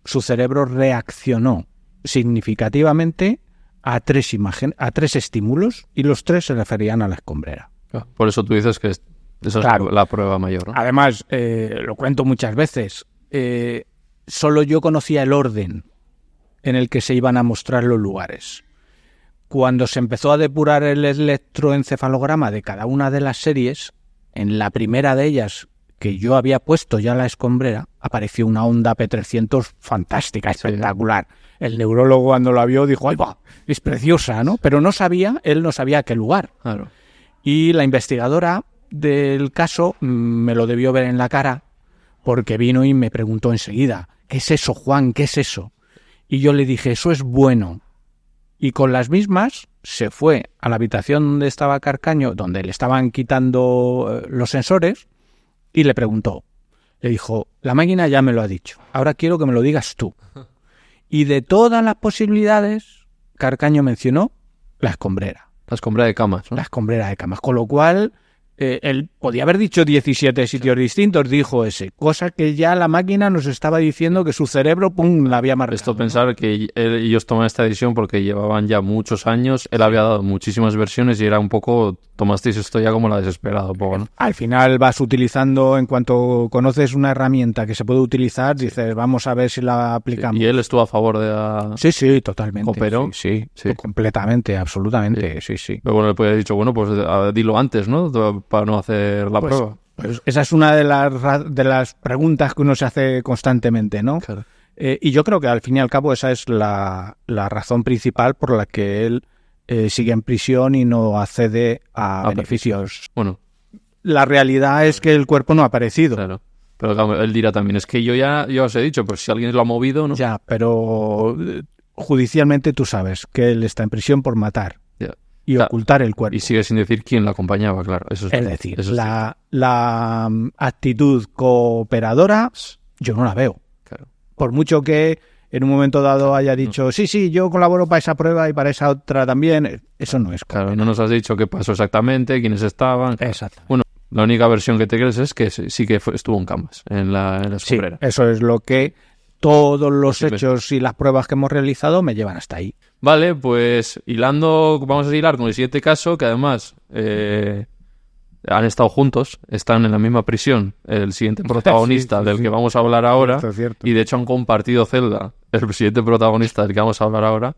su cerebro reaccionó significativamente a tres estímulos, y los tres se referían a la escombrera. Por eso tú dices que esa claro, es la prueba mayor, ¿no? Además, lo cuento muchas veces, solo yo conocía el orden en el que se iban a mostrar los lugares. Cuando se empezó a depurar el electroencefalograma de cada una de las series, en la primera de ellas, que yo había puesto ya la escombrera, apareció una onda P300 fantástica, espectacular. Sí. El neurólogo, cuando la vio, dijo, ¡ay, va! Es preciosa, ¿no? Pero él no sabía qué lugar. Claro. Y la investigadora del caso me lo debió ver en la cara, porque vino y me preguntó enseguida, ¿qué es eso, Juan? ¿Qué es eso? Y yo le dije, eso es bueno. Y con las mismas se fue a la habitación donde estaba Calcaño, donde le estaban quitando los sensores, y le preguntó. Le dijo, la máquina ya me lo ha dicho, ahora quiero que me lo digas tú. Y de todas las posibilidades, Calcaño mencionó la escombrera. La escombrera de camas, ¿no? La escombrera de camas, con lo cual él podía haber dicho 17 sitios distintos, dijo ese, cosa que ya la máquina nos estaba diciendo que su cerebro, la había marcado. Esto pensar que ellos toman esta decisión porque llevaban ya muchos años, él había dado muchísimas versiones y era un poco, tomasteis esto ya como la desesperada, un poco, ¿no? Al final vas utilizando, en cuanto conoces una herramienta que se puede utilizar, dices, vamos a ver si la aplicamos. Sí. ¿Y él estuvo a favor de la...? Sí, totalmente. ¿Cooperó? Sí, completamente, absolutamente, sí. Pero bueno, le podía haber dicho, bueno, pues dilo antes, ¿no? Para no hacer la prueba. Pues esa es una de las preguntas que uno se hace constantemente, ¿no? Claro. Y yo creo que al fin y al cabo esa es la razón principal por la que él sigue en prisión y no accede a beneficios. Bueno, la realidad es que el cuerpo no ha aparecido. Claro. Pero claro, él dirá también, es que yo os he dicho, pues si alguien lo ha movido, ¿no? Ya, pero judicialmente tú sabes que él está en prisión por matar. Y ocultar el cuerpo. Y sigue sin decir quién la acompañaba, claro. Eso es decir, la actitud cooperadora yo no la veo. Claro. Por mucho que en un momento dado haya dicho, sí, yo colaboro para esa prueba y para esa otra también, eso no es. Claro, no nos has dicho qué pasó exactamente, quiénes estaban. Exacto. Bueno, la única versión que te crees es que sí que estuvo en camas, en la escombrera. Sí, eso es lo que todos los hechos y las pruebas que hemos realizado me llevan hasta ahí. Vale, pues vamos a hilar con el siguiente caso, que además han estado juntos, están en la misma prisión, el siguiente protagonista del que vamos a hablar ahora, cierto. Y de hecho han compartido celda, el siguiente protagonista del que vamos a hablar ahora,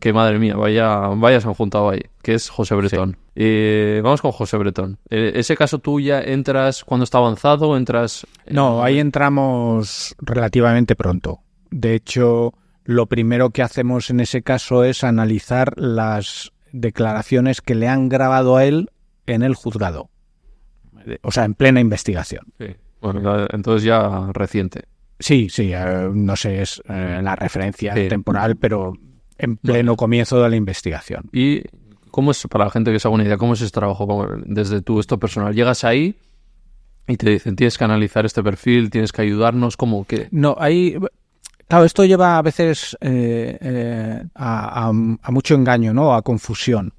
Que madre mía, vaya se han juntado ahí, que es José Bretón. Sí. Vamos con José Bretón. ¿Ese caso tú ya entras cuando está avanzado o entras...? No, ahí entramos relativamente pronto. De hecho, lo primero que hacemos en ese caso es analizar las declaraciones que le han grabado a él en el juzgado. O sea, en plena investigación. Sí. Bueno, entonces ya reciente. Sí, no sé, es la referencia temporal, pero en pleno comienzo de la investigación. ¿Y cómo es, para la gente que se haga una idea, cómo es ese trabajo desde tu esto personal? Llegas ahí y te dicen, tienes que analizar este perfil, tienes que ayudarnos, ¿cómo qué? No, ahí... Claro, esto lleva a veces a mucho engaño, ¿no? A confusión.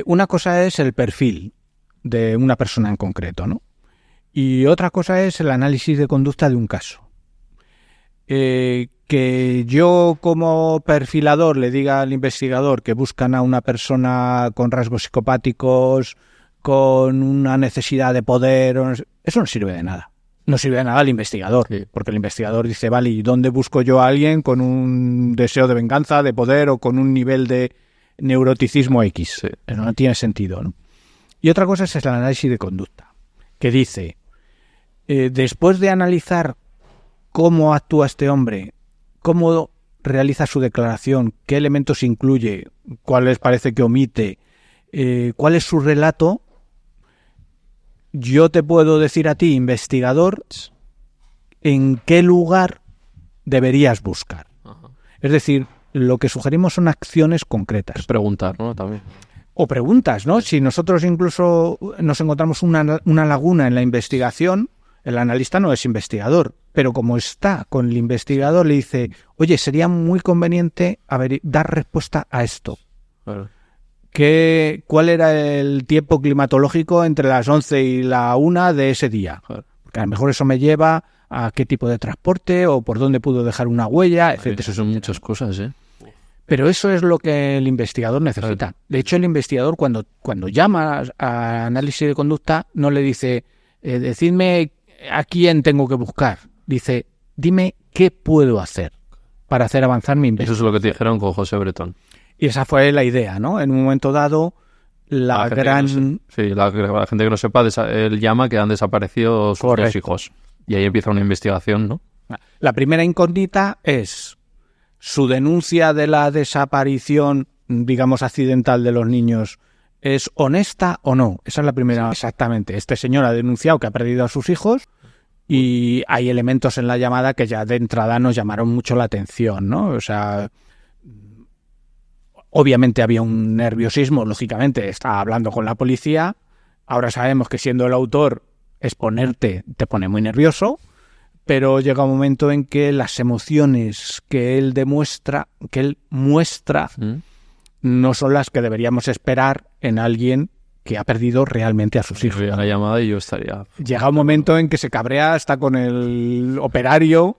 Una cosa es el perfil de una persona en concreto, ¿no? Y otra cosa es el análisis de conducta de un caso. Que yo como perfilador le diga al investigador que buscan a una persona con rasgos psicopáticos, con una necesidad de poder, eso no sirve de nada. No sirve de nada al investigador, porque el investigador dice, vale, ¿y dónde busco yo a alguien con un deseo de venganza, de poder o con un nivel de neuroticismo X? Sí. Eso no tiene sentido, ¿no? Y otra cosa es el análisis de conducta, que dice, después de analizar cómo actúa este hombre, cómo realiza su declaración, qué elementos incluye, cuáles parece que omite, cuál es su relato, yo te puedo decir a ti, investigador, en qué lugar deberías buscar. Ajá. Es decir, lo que sugerimos son acciones concretas. Es preguntar, ¿no? También. O preguntas, ¿no? Si nosotros incluso nos encontramos una laguna en la investigación, el analista no es investigador, pero como está con el investigador le dice, oye, sería muy conveniente dar respuesta a esto. Claro. ¿Cuál era el tiempo climatológico entre las 11 y la 1 de ese día? Claro. Porque a lo mejor eso me lleva a qué tipo de transporte o por dónde pudo dejar una huella, etc. Eso son muchas cosas, ¿eh? Pero eso es lo que el investigador necesita. De hecho, el investigador cuando llama a análisis de conducta no le dice, decidme a quién tengo que buscar. Dice, dime qué puedo hacer para hacer avanzar mi investigación. Eso es lo que te dijeron con José Bretón. Y esa fue la idea, ¿no? En un momento dado, la gente que no sepa, él llama que han desaparecido sus dos hijos. Y ahí empieza una investigación, ¿no? La primera incógnita es su denuncia de la desaparición, digamos, accidental de los niños, ¿es honesta o no? Esa es la primera. Exactamente. Este señor ha denunciado que ha perdido a sus hijos y hay elementos en la llamada que ya de entrada nos llamaron mucho la atención, ¿no? O sea, obviamente había un nerviosismo, lógicamente, estaba hablando con la policía. Ahora sabemos que siendo el autor, exponerte te pone muy nervioso, pero llega un momento en que las emociones que él muestra, no son las que deberíamos esperar en alguien que ha perdido realmente a sus hijos. La llamada y yo estaría... Llega un momento en que se cabrea hasta con el operario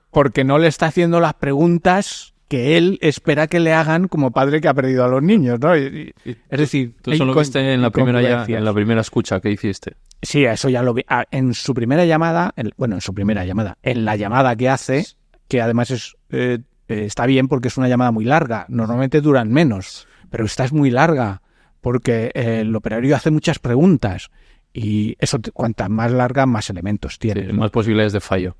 porque no le está haciendo las preguntas que él espera que le hagan como padre que ha perdido a los niños, ¿no? Es decir, ¿tú solo viste en la primera escucha que hiciste? Sí, eso ya lo vi. En su primera llamada, en la llamada que hace, que además está bien porque es una llamada muy larga, normalmente duran menos, pero esta es muy larga porque el operario hace muchas preguntas y eso, cuantas más larga, más elementos tiene. Sí, más posibilidades de fallo.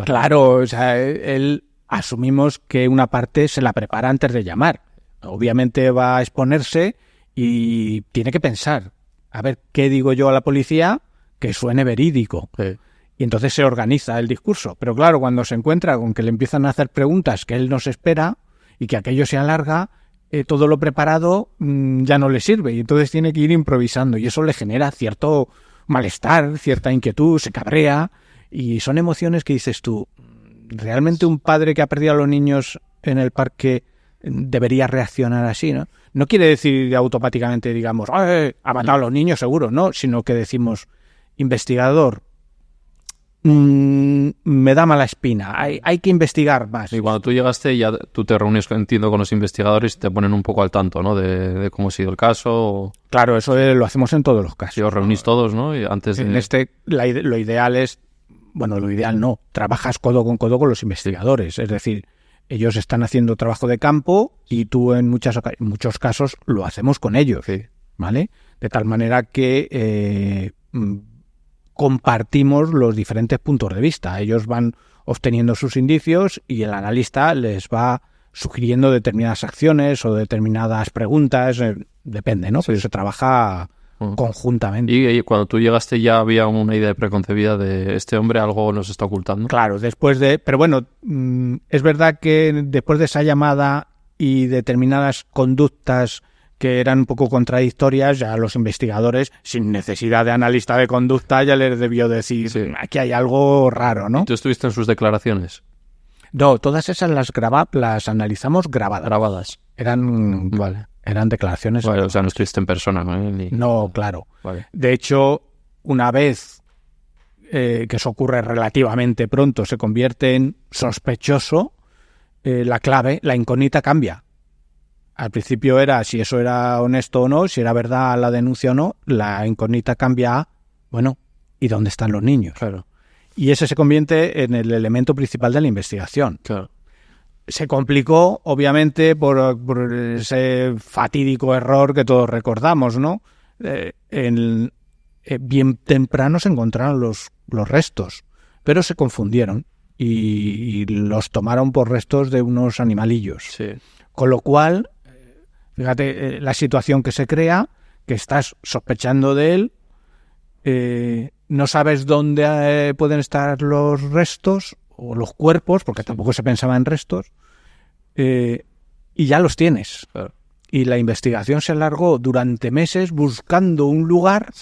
Claro, o sea, él asumimos que una parte se la prepara antes de llamar. Obviamente va a exponerse y tiene que pensar, a ver, ¿qué digo yo a la policía que suene verídico? Sí. Y entonces se organiza el discurso. Pero claro, cuando se encuentra con que le empiezan a hacer preguntas que él no se espera y que aquello se alarga, todo lo preparado ya no le sirve. Y entonces tiene que ir improvisando. Y eso le genera cierto malestar, cierta inquietud, se cabrea. Y son emociones que dices tú, ¿realmente un padre que ha perdido a los niños en el parque debería reaccionar así, ¿no? No quiere decir automáticamente, digamos, ha matado a los niños seguro, no, sino que decimos, investigador, me da mala espina, hay que investigar más. Y cuando tú llegaste, ya tú te reúnes, entiendo, con los investigadores y te ponen un poco al tanto, ¿no? De cómo ha sido el caso. Claro, eso lo hacemos en todos los casos. Si os reunís todos, ¿no? Y antes de... En lo ideal es, bueno, lo ideal no, trabajas codo con los investigadores, es decir, Ellos están haciendo trabajo de campo y tú en muchos casos lo hacemos con ellos, Sí. ¿vale? De tal manera que compartimos los diferentes puntos de vista. Ellos van obteniendo sus indicios y el analista les va sugiriendo determinadas acciones o determinadas preguntas, depende, ¿no? Sí. Pero se trabaja conjuntamente. Y cuando tú llegaste ya había una idea preconcebida de este hombre algo nos está ocultando. Claro, pero bueno, es verdad que después de esa llamada y determinadas conductas que eran un poco contradictorias, ya los investigadores, sin necesidad de analista de conducta, ya les debió decir, Sí. aquí hay algo raro, ¿no? ¿Tú estuviste en sus declaraciones? No, todas esas las analizamos grabadas. Vale. Eran declaraciones. Vale, o sea, no estuviste en persona con él. No, claro. Vale. De hecho, una vez que eso ocurre relativamente pronto, se convierte en sospechoso, la clave, la incógnita cambia. Al principio era si eso era honesto o no, si era verdad la denuncia o no, la incógnita cambia a, bueno, ¿y dónde están los niños? Claro. Y ese se convierte en el elemento principal de la investigación. Claro. Se complicó, obviamente, por ese fatídico error que todos recordamos, ¿no? Bien temprano se encontraron los restos, pero se confundieron y los tomaron por restos de unos animalillos. Sí. Con lo cual, fíjate la situación que se crea, que estás sospechando de él, no sabes dónde pueden estar los restos o los cuerpos, porque tampoco se pensaba en restos, y ya los tienes. Claro. Y la investigación se alargó durante meses buscando un lugar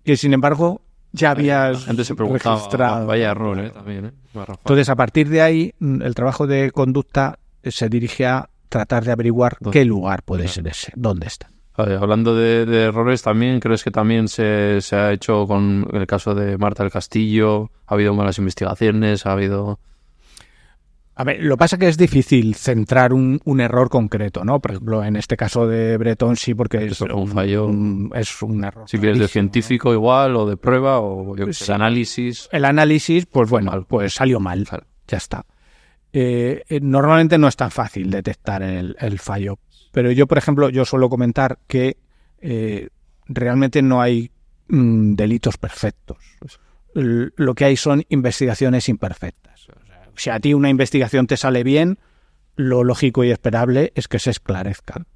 que, sin embargo, ya habías La gente se preguntaba, registrado. vaya error, también, Entonces, a partir de ahí, el trabajo de conducta se dirige a tratar de averiguar qué lugar puede ser ese, dónde está. Vale, hablando de errores también, ¿crees que también se ha hecho con el caso de Marta del Castillo? ¿Ha habido malas investigaciones? ¿Ha habido...? A ver, lo que pasa es que es difícil centrar un error concreto, ¿no? Por ejemplo, en este caso de Bretón sí, porque es un fallo. Es un error. Si quieres de clarísimo, científico, ¿no? Igual, o de prueba, o yo qué sé, Sí. de análisis. El análisis, pues bueno, pues salió mal. Claro. Ya está. Normalmente no es tan fácil detectar el fallo. Pero yo, por ejemplo, yo suelo comentar que realmente no hay delitos perfectos. Lo que hay son investigaciones imperfectas. O sea, si a ti una investigación te sale bien, lo lógico y esperable es que se esclarezca.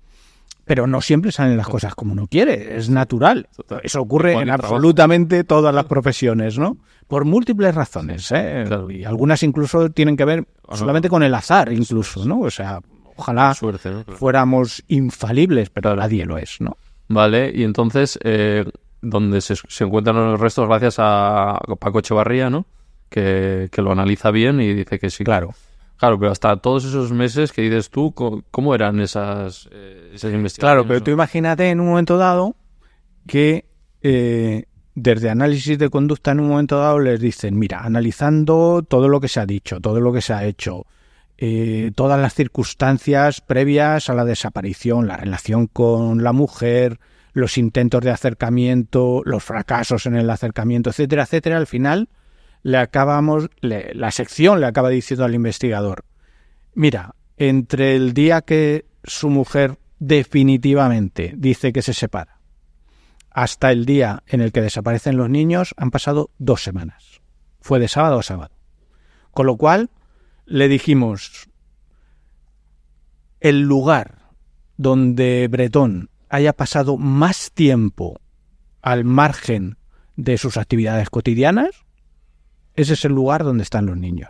Pero no siempre salen las cosas como uno quiere, es natural. Total. Eso ocurre en Trabajo. absolutamente todas las profesiones, ¿no? Por múltiples razones, ¿eh? Claro. Y algunas incluso tienen que ver solamente con el azar, incluso, ¿no? O sea, ojalá Suerte, ¿no? Claro. fuéramos infalibles, pero nadie lo es, ¿no? Vale, y entonces, donde se encuentran los restos gracias a Paco Echevarría, ¿no? Que lo analiza bien y dice que sí. Claro. Claro, pero hasta todos esos meses que dices tú, ¿cómo eran esas investigaciones? Claro, pero ¿no? tú imagínate en un momento dado que desde análisis de conducta en un momento dado les dicen, mira, analizando todo lo que se ha dicho, todo lo que se ha hecho, todas las circunstancias previas a la desaparición, la relación con la mujer, los intentos de acercamiento, los fracasos en el acercamiento, etcétera, etcétera, al final la sección le acaba diciendo al investigador, mira, entre el día que su mujer definitivamente dice que se separa hasta el día en el que desaparecen los niños han pasado 2 semanas. Fue de sábado a sábado. Con lo cual le dijimos, el lugar donde Bretón haya pasado más tiempo al margen de sus actividades cotidianas, ese es el lugar donde están los niños.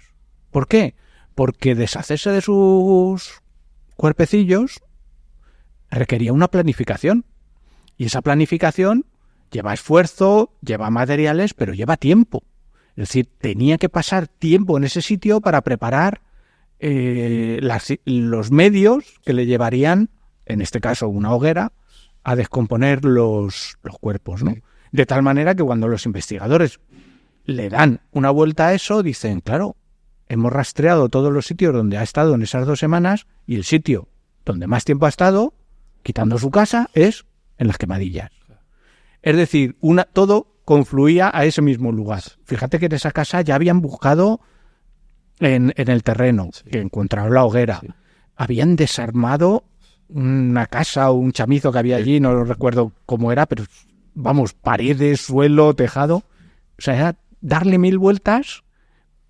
¿Por qué? Porque deshacerse de sus cuerpecillos requería una planificación. Y esa planificación lleva esfuerzo, lleva materiales, pero lleva tiempo. Es decir, tenía que pasar tiempo en ese sitio para preparar los medios que le llevarían, en este caso una hoguera, a descomponer los cuerpos, ¿no? De tal manera que cuando los investigadores le dan una vuelta a eso, dicen, claro, hemos rastreado todos los sitios donde ha estado en esas 2 semanas y el sitio donde más tiempo ha estado, quitando su casa, es en las Quemadillas. Es decir, todo confluía a ese mismo lugar. Fíjate que en esa casa ya habían buscado en el terreno, Sí. que encontraron la hoguera. Sí. Habían desarmado una casa o un chamizo que había allí, no recuerdo cómo era, pero vamos, paredes, suelo, tejado. O sea, era darle 1000 vueltas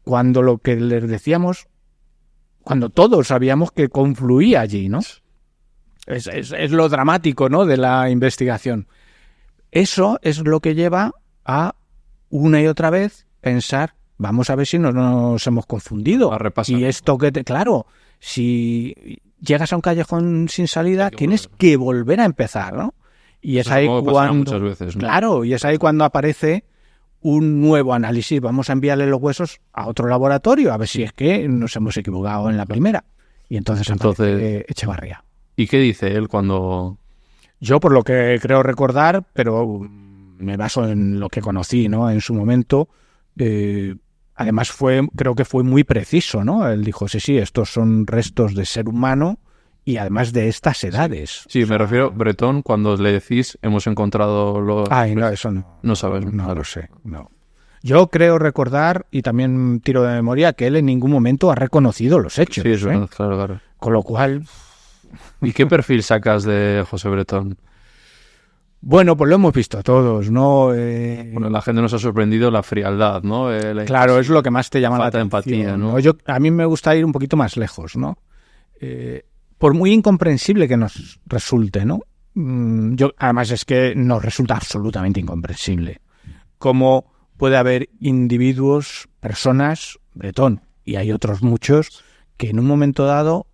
cuando lo que les decíamos, cuando todos sabíamos que confluía allí, ¿no? Es lo dramático, ¿no?, de la investigación. Eso es lo que lleva a una y otra vez pensar, vamos a ver si no nos hemos confundido. A repasar. Y esto claro, si llegas a un callejón sin salida, Hay que tienes volver. que volver a empezar, ¿no? Y es Eso ahí supongo que pasará cuando... muchas veces, ¿no? Claro, y es ahí cuando aparece un nuevo análisis. Vamos a enviarle los huesos a otro laboratorio a ver si es que nos hemos equivocado en la primera. Y entonces aparece Echevarría. ¿Y qué dice él cuando...? Yo, por lo que creo recordar, pero me baso en lo que conocí, ¿no?, en su momento, además creo que fue muy preciso, ¿no? Él dijo, sí, estos son restos de ser humano y además de estas edades. Sí, me refiero, Bretón, cuando le decís, hemos encontrado los... Ay, no, eso no. No sabes. No lo sé, no. Yo creo recordar, y también tiro de memoria, que él en ningún momento ha reconocido los hechos. Sí, es verdad, claro. Con lo cual... ¿Y qué perfil sacas de José Bretón? Bueno, pues lo hemos visto todos, ¿no? Bueno, la gente nos ha sorprendido la frialdad, ¿no? Claro, es lo que más te llama la falta de atención. empatía, ¿no? A mí me gusta ir un poquito más lejos, ¿no? Por muy incomprensible que nos resulte, ¿no? Además es que nos resulta absolutamente incomprensible cómo puede haber individuos, personas, Bretón, y hay otros muchos, que en un momento dado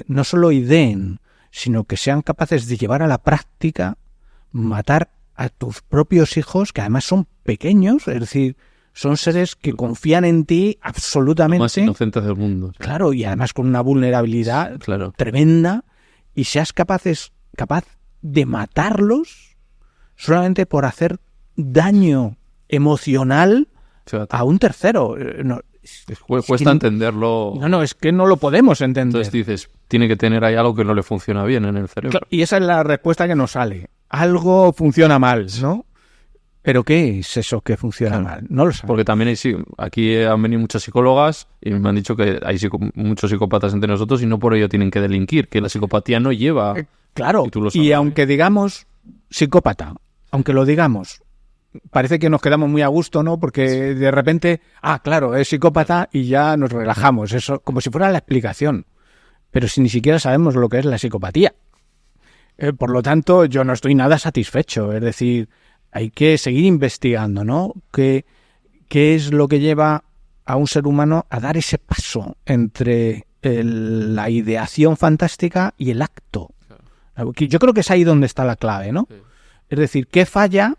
no solo ideen, sino que sean capaces de llevar a la práctica matar a tus propios hijos, que además son pequeños, es decir, son seres que confían en ti absolutamente. Más inocentes del mundo. Claro, y además con una vulnerabilidad Claro. tremenda, y seas capaz de matarlos solamente por hacer daño emocional Fíjate. a un tercero. Cuesta entenderlo. No, es que no lo podemos entender. Entonces dices, tiene que tener ahí algo que no le funciona bien en el cerebro. Claro, y esa es la respuesta que nos sale. Algo funciona mal, ¿no? ¿Pero qué es eso que funciona mal? No lo sabemos. Porque también aquí han venido muchas psicólogas y me han dicho que hay muchos psicópatas entre nosotros y no por ello tienen que delinquir, que la psicopatía no lleva... Claro, Y tú lo sabes, y aunque digamos psicópata, aunque lo digamos, parece que nos quedamos muy a gusto, ¿no? Porque de repente, claro, es psicópata y ya nos relajamos, eso como si fuera la explicación. Pero si ni siquiera sabemos lo que es la psicopatía. Por lo tanto, yo no estoy nada satisfecho. Es decir, hay que seguir investigando, ¿no? ¿Qué es lo que lleva a un ser humano a dar ese paso entre la ideación fantástica y el acto? Yo creo que es ahí donde está la clave, ¿no? Sí. Es decir, ¿qué falla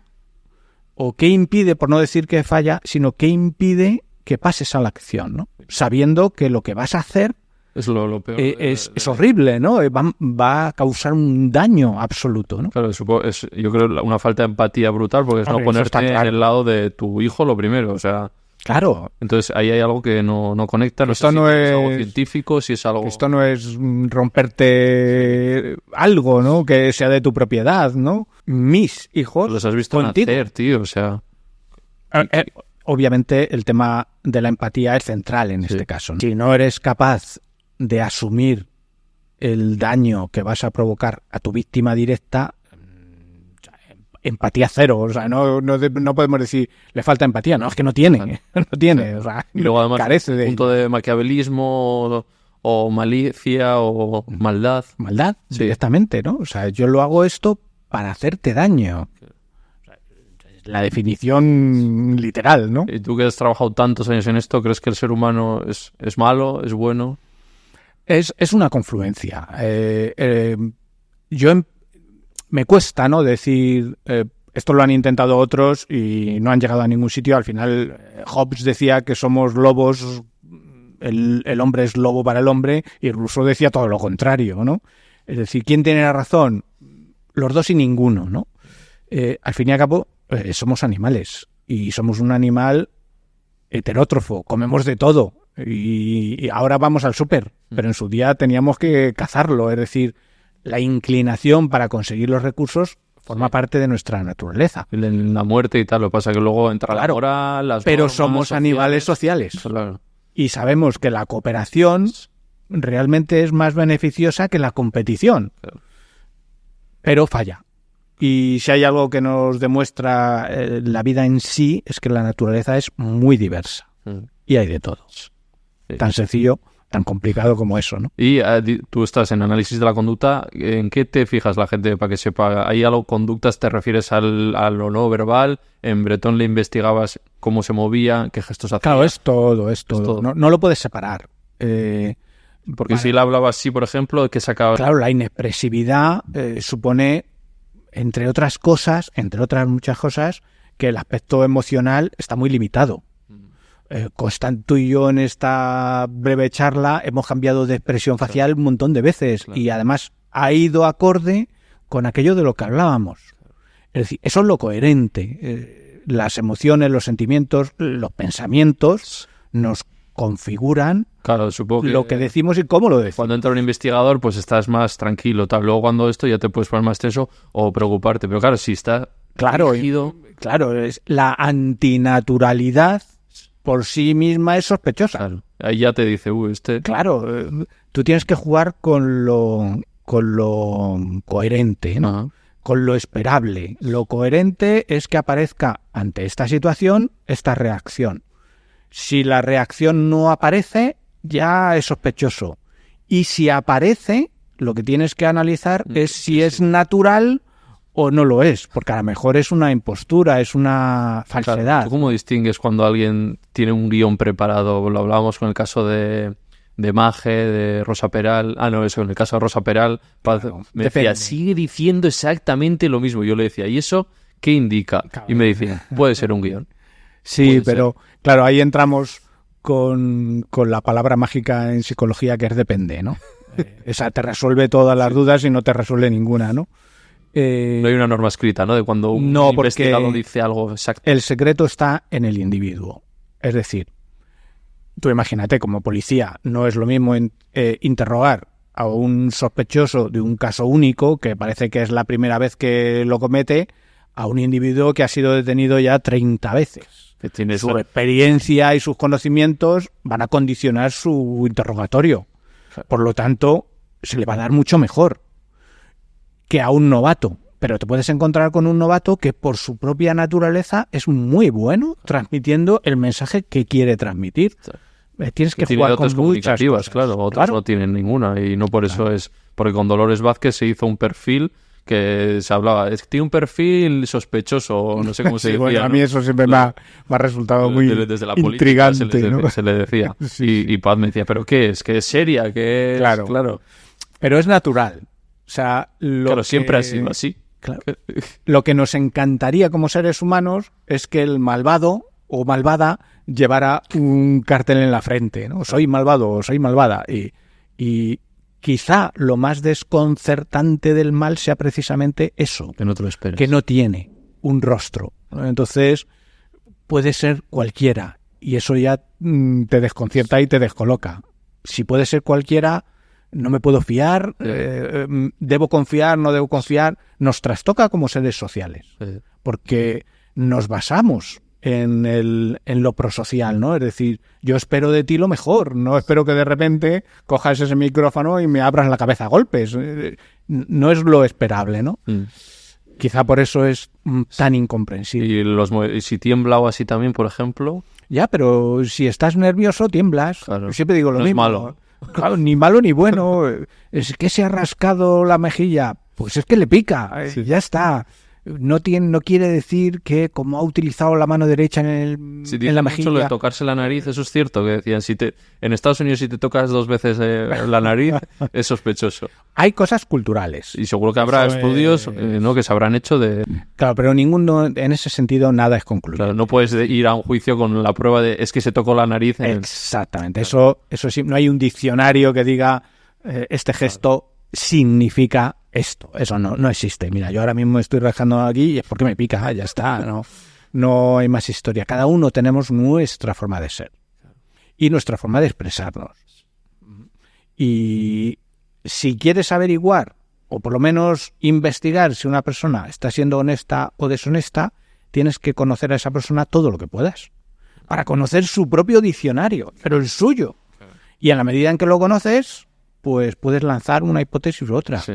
o qué impide, por no decir que falla, sino qué impide que pases a la acción, ¿no? Sabiendo que lo que vas a hacer es lo peor. Es horrible, ¿no? Va a causar un daño absoluto, ¿no? Claro, yo creo una falta de empatía brutal, porque es no ponerte en el lado de tu hijo lo primero, o sea... Claro. Entonces ahí hay algo que no conecta, no sé si es algo científico, si es algo... Esto no es romperte algo, ¿no? Que sea de tu propiedad, ¿no? Mis hijos los has visto contigo. Nacer, tío, o sea... Obviamente el tema de la empatía es central en este caso, ¿no? Si no eres capaz de asumir el daño que vas a provocar a tu víctima directa, empatía cero, o sea, no podemos decir le falta empatía, no, es que no tiene, no tiene, o sea, y luego además carece de punto de maquiavelismo o malicia o maldad. Maldad, directamente, ¿no? O sea, yo lo hago esto para hacerte daño. La definición literal, ¿no? Y tú que has trabajado tantos años en esto, ¿crees que el ser humano es malo, es bueno? Es una confluencia. Me cuesta, ¿no?, decir esto lo han intentado otros y no han llegado a ningún sitio. Al final Hobbes decía que somos lobos, el hombre es lobo para el hombre, y Rousseau decía todo lo contrario, ¿no? Es decir, ¿quién tiene la razón? Los dos y ninguno, ¿no? Al fin y al cabo somos animales y somos un animal heterótrofo, comemos de todo. Y ahora vamos al súper, pero en su día teníamos que cazarlo, es decir, la inclinación para conseguir los recursos forma parte de nuestra naturaleza. La muerte y tal, lo que pasa es que luego entra la moral, las pero normas somos sociales. animales sociales. Claro. Y sabemos que la cooperación realmente es más beneficiosa que la competición. Claro. Pero falla. Y si hay algo que nos demuestra la vida en sí, es que la naturaleza es muy diversa. Y hay de todos. Sí. Tan sencillo, tan complicado como eso, ¿no? Y tú estás en análisis de la conducta. ¿En qué te fijas la gente para que sepa? ¿Hay algo, conductas, te refieres a lo no verbal? En Bretón le investigabas cómo se movía, qué gestos hacía. Claro, es todo. No lo puedes separar. Porque si él hablaba así, por ejemplo, ¿qué sacaba? Claro, la inexpresividad supone, entre otras muchas cosas, que el aspecto emocional está muy limitado. Constant, tú y yo en esta breve charla hemos cambiado de expresión facial un montón de veces, y además ha ido acorde con aquello de lo que hablábamos. Es decir, eso es lo coherente. Las emociones, los sentimientos, los pensamientos nos configuran, claro, supongo lo que decimos y cómo lo decimos. Cuando entra un investigador, pues estás más tranquilo, tal. Luego cuando esto ya te puedes poner más tenso o preocuparte. Pero claro, si está dirigido... Claro, es la antinaturalidad por sí misma es sospechosa. Claro, ahí ya te dice, Claro, tú tienes que jugar con lo coherente, ¿no? Ajá. Con lo esperable. Lo coherente es que aparezca ante esta situación esta reacción. Si la reacción no aparece, ya es sospechoso. Y si aparece, lo que tienes que analizar es si es natural o no lo es, porque a lo mejor es una impostura, es una falsedad. Claro, ¿tú cómo distingues cuando alguien tiene un guión preparado? Lo hablábamos con el caso de Maje, de Rosa Peral. En el caso de Rosa Peral, Claro, me decía, sigue diciendo exactamente lo mismo. Yo le decía, ¿y eso qué indica? Claro. Y me decía, puede ser un guión. Sí, pero claro, ahí entramos con la palabra mágica en psicología, que es depende, ¿no? Esa te resuelve todas las dudas y no te resuelve ninguna, ¿no? No hay una norma escrita, ¿no? De cuando un investigador dice algo exacto. El secreto está en el individuo. Es decir, tú imagínate, como policía, no es lo mismo interrogar a un sospechoso de un caso único, que parece que es la primera vez que lo comete, a un individuo que ha sido detenido ya 30 veces. Que tiene su experiencia y sus conocimientos van a condicionar su interrogatorio. Por lo tanto, se le va a dar mucho mejor que a un novato. Pero te puedes encontrar con un novato que por su propia naturaleza es muy bueno transmitiendo el mensaje que quiere transmitir. Tienes que jugar con muchas cosas. Claro, otros no tienen ninguna, y no por eso es... Porque con Dolores Vázquez se hizo un perfil que se hablaba, es que tiene un perfil sospechoso, no sé cómo se decía. Bueno, ¿no? A mí eso siempre me ha resultado muy desde la intrigante. Se le decía. Sí. Y Paz me decía, ¿pero qué es? ¿Que es seria? ¿Que es...? Claro. Pero es natural. O sea, siempre ha sido así. Claro. Lo que nos encantaría como seres humanos es que el malvado o malvada llevara un cartel en la frente, ¿no? Soy malvado o soy malvada. Y quizá lo más desconcertante del mal sea precisamente eso. Que no te lo esperes. Que no tiene un rostro, ¿no? Entonces puede ser cualquiera y eso ya te desconcierta y te descoloca. Si puede ser cualquiera, no me puedo fiar, debo confiar, no debo confiar. Nos trastoca como seres sociales, porque nos basamos en lo prosocial, ¿no? Es decir, yo espero de ti lo mejor, no espero que de repente cojas ese micrófono y me abras la cabeza a golpes. No es lo esperable, ¿no? Quizá por eso es tan incomprensible. Y si tiembla o así también, por ejemplo... Ya, pero si estás nervioso, tiemblas. Claro. Yo siempre digo lo no mismo. Es malo. Claro, ni malo ni bueno. Es que se ha rascado la mejilla. Pues es que le pica. Sí. Ya está. No quiere decir que como ha utilizado la mano derecha en la mejilla... Mucho lo de tocarse la nariz, eso es cierto, que decían, en Estados Unidos si te tocas 2 veces la nariz, es sospechoso. Hay cosas culturales. Y seguro que habrá estudios ¿no? que se habrán hecho de... Claro, pero ninguno, en ese sentido, nada es concluido. Claro, no puedes ir a un juicio con la prueba de es que se tocó la nariz. Exactamente, eso sí, no hay un diccionario que diga este gesto significa esto. Eso no existe. Mira, yo ahora mismo estoy rajando aquí y es porque me pica, ya está, no hay más historia. Cada uno tenemos nuestra forma de ser y nuestra forma de expresarnos. Y si quieres averiguar o por lo menos investigar si una persona está siendo honesta o deshonesta, tienes que conocer a esa persona todo lo que puedas. para conocer su propio diccionario, pero el suyo. Y en la medida en que lo conoces, pues puedes lanzar una hipótesis u otra. Sí.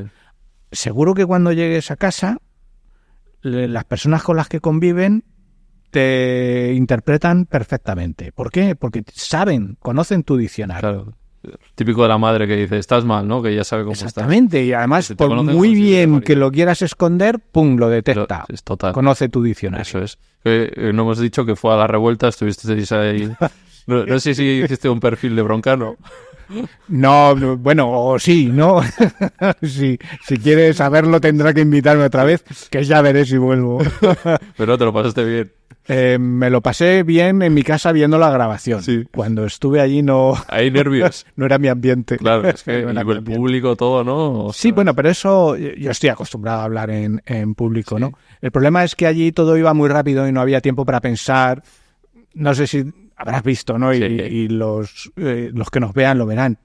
Seguro que cuando llegues a casa, las personas con las que conviven te interpretan perfectamente. ¿Por qué? Porque conocen tu diccionario. Claro. Típico de la madre que dice, estás mal, ¿no? Que ya sabe cómo estás. Exactamente, y además, por muy bien que lo quieras esconder, ¡pum!, lo detecta. Es total. Conoce tu diccionario. Eso es. No hemos dicho que fue a la revuelta, estuviste ahí... No sé si hiciste un perfil de broncano. No, bueno, o sí, ¿no? Si quieres saberlo tendrá que invitarme otra vez, que ya veré si vuelvo. Pero te lo pasaste bien. Me lo pasé bien en mi casa viendo la grabación. Sí. Cuando estuve allí no... Hay nervios. No era mi ambiente. Claro, es que No era mi el ambiente. público, todo, ¿no? O Sí, sea, bueno, pero eso yo estoy acostumbrado a hablar en público, Sí. ¿no? El problema es que allí todo iba muy rápido y no había tiempo para pensar. No sé si habrás visto, ¿no? Sí. Y los que nos vean lo verán.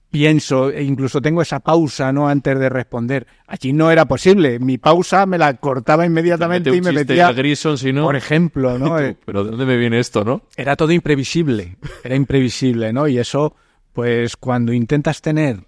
Pienso, e incluso tengo esa pausa, ¿no? Antes de responder. Allí no era posible. Mi pausa me la cortaba inmediatamente y me metía, Grison, si no... por ejemplo, ¿no? Pero ¿de dónde me viene esto, no? Era todo imprevisible. Era imprevisible, ¿no? Y eso, pues cuando intentas tener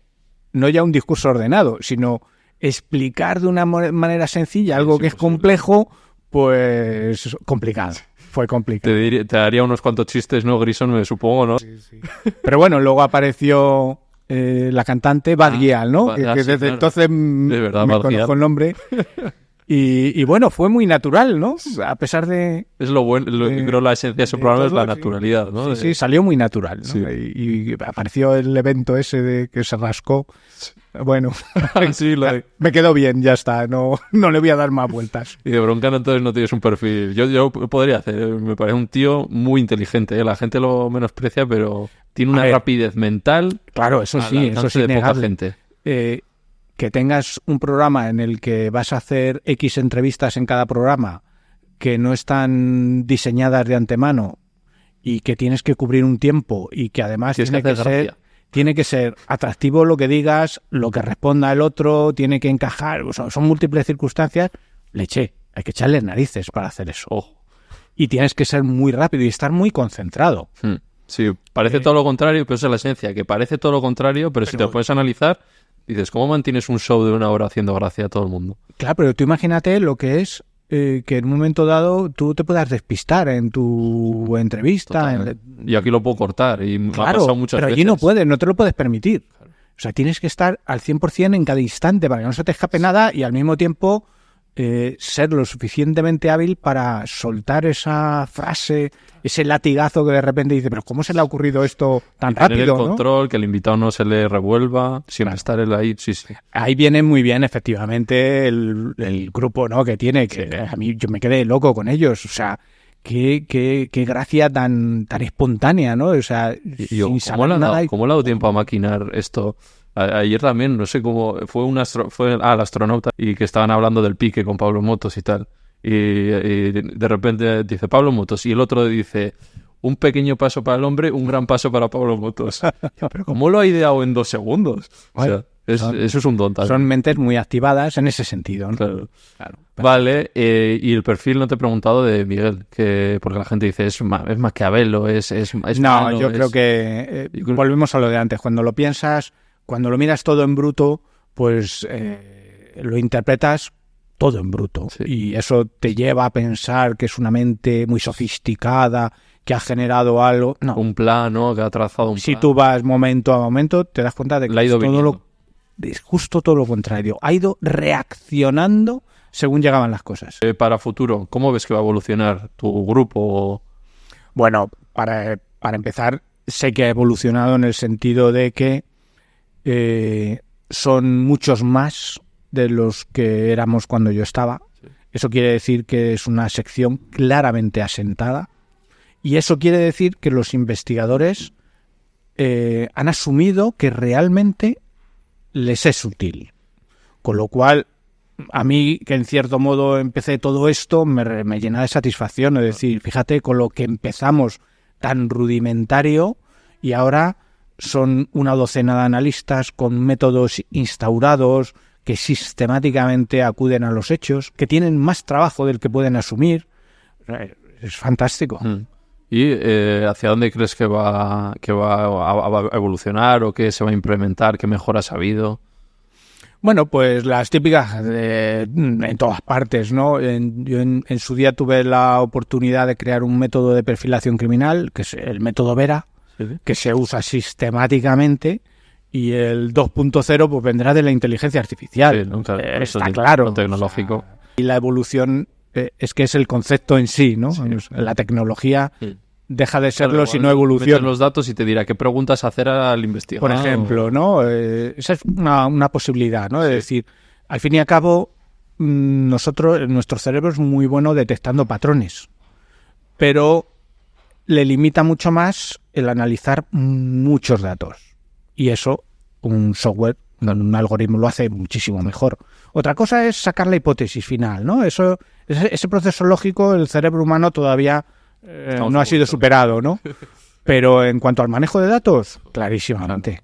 no ya un discurso ordenado, sino explicar de una manera sencilla algo que es complejo, pues complicado. Fue complicado. Te daría unos cuantos chistes, ¿no, Grison? Me supongo, ¿no? Sí. Pero bueno, luego apareció la cantante Bad Gyal, ¿no? Que sí, desde claro. entonces verdad, me Bad conozco Gyal. el nombre. Y bueno, fue muy natural, ¿no? A pesar de... Es lo bueno, creo la esencia de su programa es la naturalidad, ¿no? Sí, salió muy natural, ¿no? Sí. Y apareció el evento ese de que se rascó. Bueno, Sí, me quedó bien, ya está. No le voy a dar más vueltas. Y de broncano entonces no tienes un perfil. Yo podría hacer, me parece un tío muy inteligente, ¿eh? La gente lo menosprecia, pero tiene una rapidez mental. Claro, eso sí, eso es de poca innegable. gente. Que tengas un programa en el que vas a hacer X entrevistas en cada programa que no están diseñadas de antemano y que tienes que cubrir un tiempo y que además tiene que ser atractivo lo que digas, lo que responda el otro, tiene que encajar, son múltiples circunstancias, hay que echarle narices para hacer eso. Ojo. Y tienes que ser muy rápido y estar muy concentrado. Sí, parece todo lo contrario, pero esa es la esencia, que parece todo lo contrario, pero si te lo puedes analizar, dices, ¿cómo mantienes un show de 1 hora haciendo gracia a todo el mundo? Claro, pero tú imagínate lo que es que en un momento dado tú te puedas despistar en tu entrevista. Y aquí lo puedo cortar, y me ha Claro, pasado muchas pero veces. allí no puedes, no te lo puedes permitir. Claro. O sea, tienes que estar al 100% en cada instante para que no se te escape nada y al mismo tiempo ser lo suficientemente hábil para soltar esa frase, ese latigazo que de repente dice, pero ¿cómo se le ha ocurrido esto tan rápido? Tener el control, ¿no? Que el invitado no se le revuelva, siempre estar él ahí, sí. Ahí viene muy bien, efectivamente, el grupo, ¿no? Que tiene, que a mí yo me quedé loco con ellos, o sea, qué gracia tan espontánea, ¿no? O sea, sin saber nada. ¿Cómo le ha dado tiempo a maquinar esto? Ayer también, no sé cómo, fue el astronauta y que estaban hablando del pique con Pablo Motos y tal. Y de repente dice Pablo Motos y el otro dice un pequeño paso para el hombre, un gran paso para Pablo Motos. Pero ¿cómo lo ha ideado en 2 segundos? Bueno, o sea, eso es un don también. Son mentes muy activadas en ese sentido, ¿no? Claro. Vale, y el perfil no te he preguntado de Miguel, porque la gente dice es Maquiavelo, es no, malo, yo creo que volvemos a lo de antes. Cuando lo piensas, cuando lo miras todo en bruto, pues lo interpretas todo en bruto. Sí. Y eso te lleva a pensar que es una mente muy sofisticada, que ha generado algo. No. Un plan, ¿no? Que ha trazado un plan. Si tú vas momento a momento, te das cuenta de que es justo todo lo contrario. Ha ido reaccionando según llegaban las cosas. Para futuro, ¿cómo ves que va a evolucionar tu grupo? Bueno, para empezar, sé que ha evolucionado en el sentido de que son muchos más de los que éramos cuando yo estaba. Sí. Eso quiere decir que es una sección claramente asentada y eso quiere decir que los investigadores han asumido que realmente les es útil. Con lo cual, a mí, que en cierto modo empecé todo esto, me llena de satisfacción. Es decir, fíjate, con lo que empezamos tan rudimentario y ahora son una docena de analistas con métodos instaurados que sistemáticamente acuden a los hechos, que tienen más trabajo del que pueden asumir. Es fantástico. ¿Y hacia dónde crees que va a evolucionar o qué se va a implementar? ¿Qué mejoras ha habido? Bueno, pues las típicas en todas partes, ¿no? Yo en su día tuve la oportunidad de crear un método de perfilación criminal, que es el método Vera, que se usa sistemáticamente, y el 2.0 pues vendrá de la inteligencia artificial. Sí, ¿no? Claro, está claro. Lo tecnológico. O sea, y la evolución es que es el concepto en sí, ¿no? Sí. La tecnología deja de serlo Claro, si no evoluciona. Metes los datos y te dirá qué preguntas hacer al investigador. Por ejemplo, ¿no? Esa es una posibilidad, ¿no? Es decir, al fin y al cabo, nuestro cerebro es muy bueno detectando patrones, pero le limita mucho más el analizar muchos datos. Y eso, un software, un algoritmo lo hace muchísimo mejor. Otra cosa es sacar la hipótesis final, ¿no? Ese proceso lógico, el cerebro humano todavía no ha sido superado, ¿no? Pero en cuanto al manejo de datos, clarísimamente.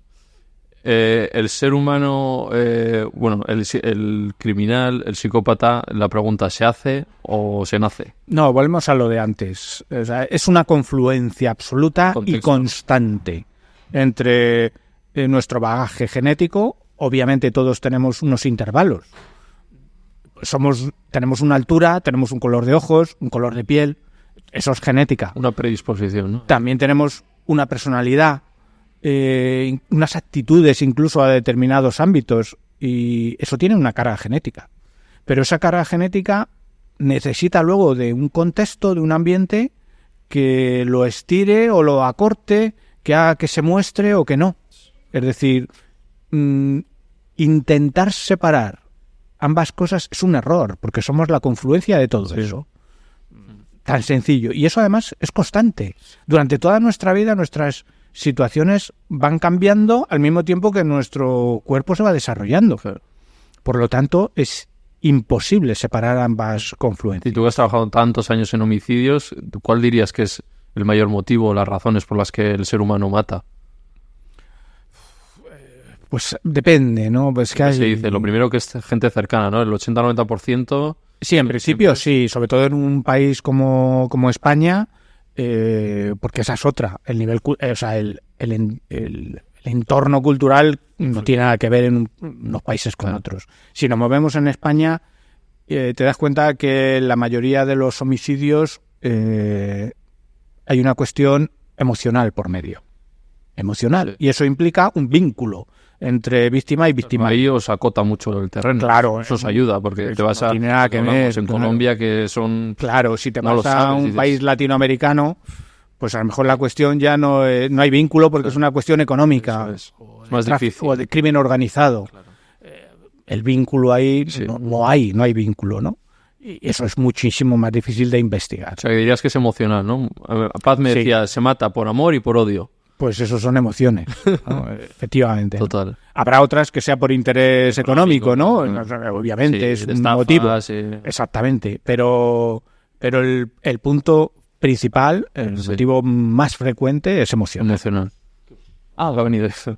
El ser humano, el criminal, el psicópata, la pregunta, ¿se hace o se nace? No, volvemos a lo de antes. O sea, es una confluencia absoluta y constante entre nuestro bagaje genético. Obviamente todos tenemos unos intervalos. Tenemos una altura, tenemos un color de ojos, un color de piel. Eso es genética. Una predisposición, ¿no? También tenemos una personalidad, unas actitudes incluso a determinados ámbitos, y eso tiene una carga genética. Pero esa carga genética necesita luego de un contexto, de un ambiente que lo estire o lo acorte, que haga que se muestre o que no. Es decir, intentar separar ambas cosas es un error, porque somos la confluencia de todo eso. Tan sencillo. Y eso además es constante. Durante toda nuestra vida nuestras situaciones van cambiando al mismo tiempo que nuestro cuerpo se va desarrollando. Por lo tanto, es imposible separar ambas confluencias. Y tú que has trabajado tantos años en homicidios, ¿cuál dirías que es el mayor motivo o las razones por las que el ser humano mata? Pues depende, ¿no? Pues que se dice, lo primero que es gente cercana, ¿no? El 80-90%... Sí, en principio sí, sobre todo en un país como España, porque esa es otra. El nivel, el entorno cultural no tiene nada que ver en unos países con otros. Si nos movemos en España, te das cuenta que la mayoría de los homicidios hay una cuestión emocional por medio. Emocional. Y eso implica un vínculo entre víctima y víctima. Ahí os acota mucho el terreno. Claro. Eso os ayuda, porque te vas no tiene nada que ver. En Colombia, que son... Claro, si te vas a un país latinoamericano, pues a lo mejor la cuestión ya no hay vínculo porque es una cuestión económica. Es más difícil. O de crimen organizado. Claro. El vínculo ahí, no hay vínculo, ¿no? Y eso es muchísimo más difícil de investigar. O sea, que dirías que es emocional, ¿no? Paz me decía, se mata por amor y por odio. Pues eso son emociones, ¿no? Efectivamente. Total. Habrá otras que sea por interés económico, ¿no? Obviamente es un motivo. Exactamente. Pero el punto principal, el motivo más frecuente es emocional. Ah, que ha venido eso.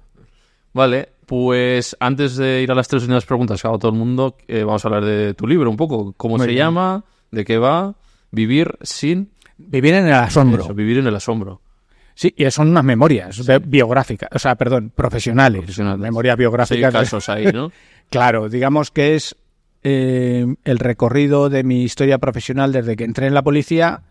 Vale, pues antes de ir a las 3 últimas preguntas que hago a todo el mundo, vamos a hablar de tu libro un poco. ¿Cómo se llama? ¿De qué va? Vivir en el asombro. Eso, vivir en el asombro. Sí, y son unas memorias biográficas, profesionales. Memorias biográficas. Sí, casos ahí, ¿no? Claro, digamos que es el recorrido de mi historia profesional desde que entré en la policía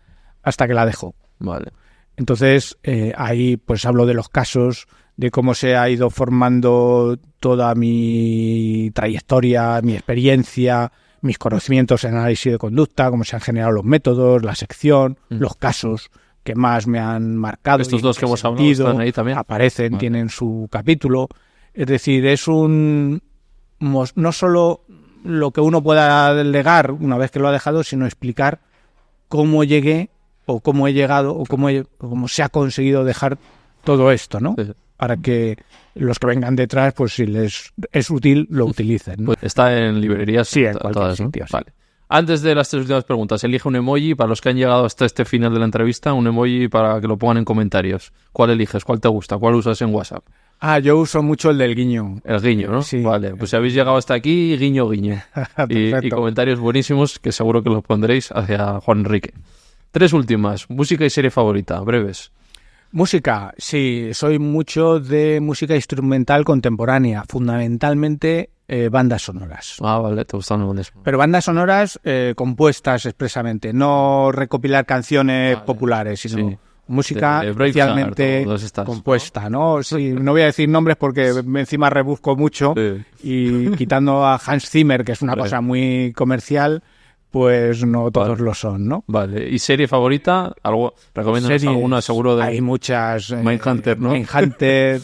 hasta que la dejo. Vale. Entonces, ahí pues hablo de los casos, de cómo se ha ido formando toda mi trayectoria, mi experiencia, mis conocimientos en análisis de conducta, cómo se han generado los métodos, la sección, los casos que más me han marcado. Estos dos que hemos hablado están ahí también. Aparecen, tienen su capítulo. Es decir, es no solo lo que uno pueda delegar una vez que lo ha dejado, sino explicar cómo llegué o cómo he llegado o cómo se ha conseguido dejar todo esto, ¿no? Sí. Para que los que vengan detrás, pues si les es útil, lo utilicen, ¿no? Pues está en librerías. Sí, en cualquier sitio. ¿no? Vale. Antes de las 3 últimas preguntas, elige un emoji para los que han llegado hasta este final de la entrevista, un emoji para que lo pongan en comentarios. ¿Cuál eliges? ¿Cuál te gusta? ¿Cuál usas en WhatsApp? Yo uso mucho el del guiño. El guiño, ¿no? Sí. Vale, pues si habéis llegado hasta aquí, guiño, guiño. y comentarios buenísimos que seguro que los pondréis hacia Juan Enrique. 3 últimas. Música y serie favorita, breves. Música, sí, soy mucho de música instrumental contemporánea, fundamentalmente bandas sonoras. Ah, vale, te gustan los bandas. Pero bandas sonoras compuestas expresamente, no recopilar canciones populares, sino sí. música de especialmente estas, compuesta, ¿no? Sí, no voy a decir nombres porque encima rebusco mucho y quitando a Hans Zimmer, que es una cosa muy comercial, pues no todos lo son, ¿no? Vale, ¿y serie favorita? ¿Algo? ¿Recomiendas alguna seguro de...? Hay muchas. Mindhunter, ¿no? Mindhunter.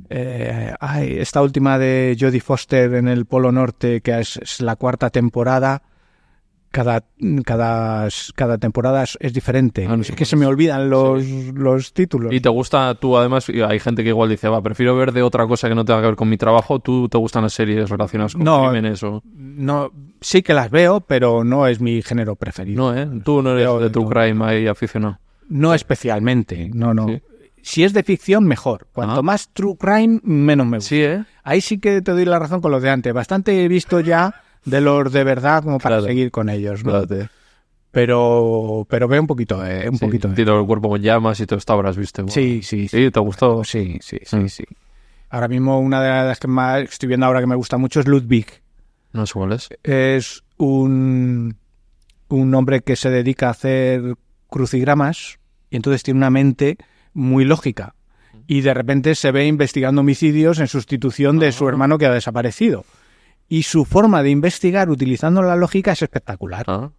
Esta última de Jodie Foster en el Polo Norte, que es la 4ª temporada. Cada temporada es diferente. No sé es que se me olvidan los títulos. ¿Y te gusta tú, además, hay gente que igual dice, prefiero ver de otra cosa que no tenga que ver con mi trabajo? ¿Tú te gustan las series relacionadas con crímenes o...? No, sí que las veo, pero no es mi género preferido. No, ¿eh? Tú no eres de True Crime ahí aficionado. No especialmente, no. ¿Sí? Si es de ficción, mejor. Cuanto más True Crime, menos me gusta. Sí, ¿eh? Ahí sí que te doy la razón con los de antes. Bastante he visto ya de los de verdad como para seguir con ellos, ¿no? Claro. Pero veo un poquito, poquito. Entiendo el cuerpo con llamas y todo esto habrás visto. Bueno. Sí. ¿Sí? ¿Te gustó? Sí. Ahora mismo una de las que más estoy viendo ahora que me gusta mucho es Ludwig. No sé cuál es. Es un hombre que se dedica a hacer crucigramas y entonces tiene una mente muy lógica. Y de repente se ve investigando homicidios en sustitución de su hermano que ha desaparecido. Y su forma de investigar utilizando la lógica es espectacular. Mira,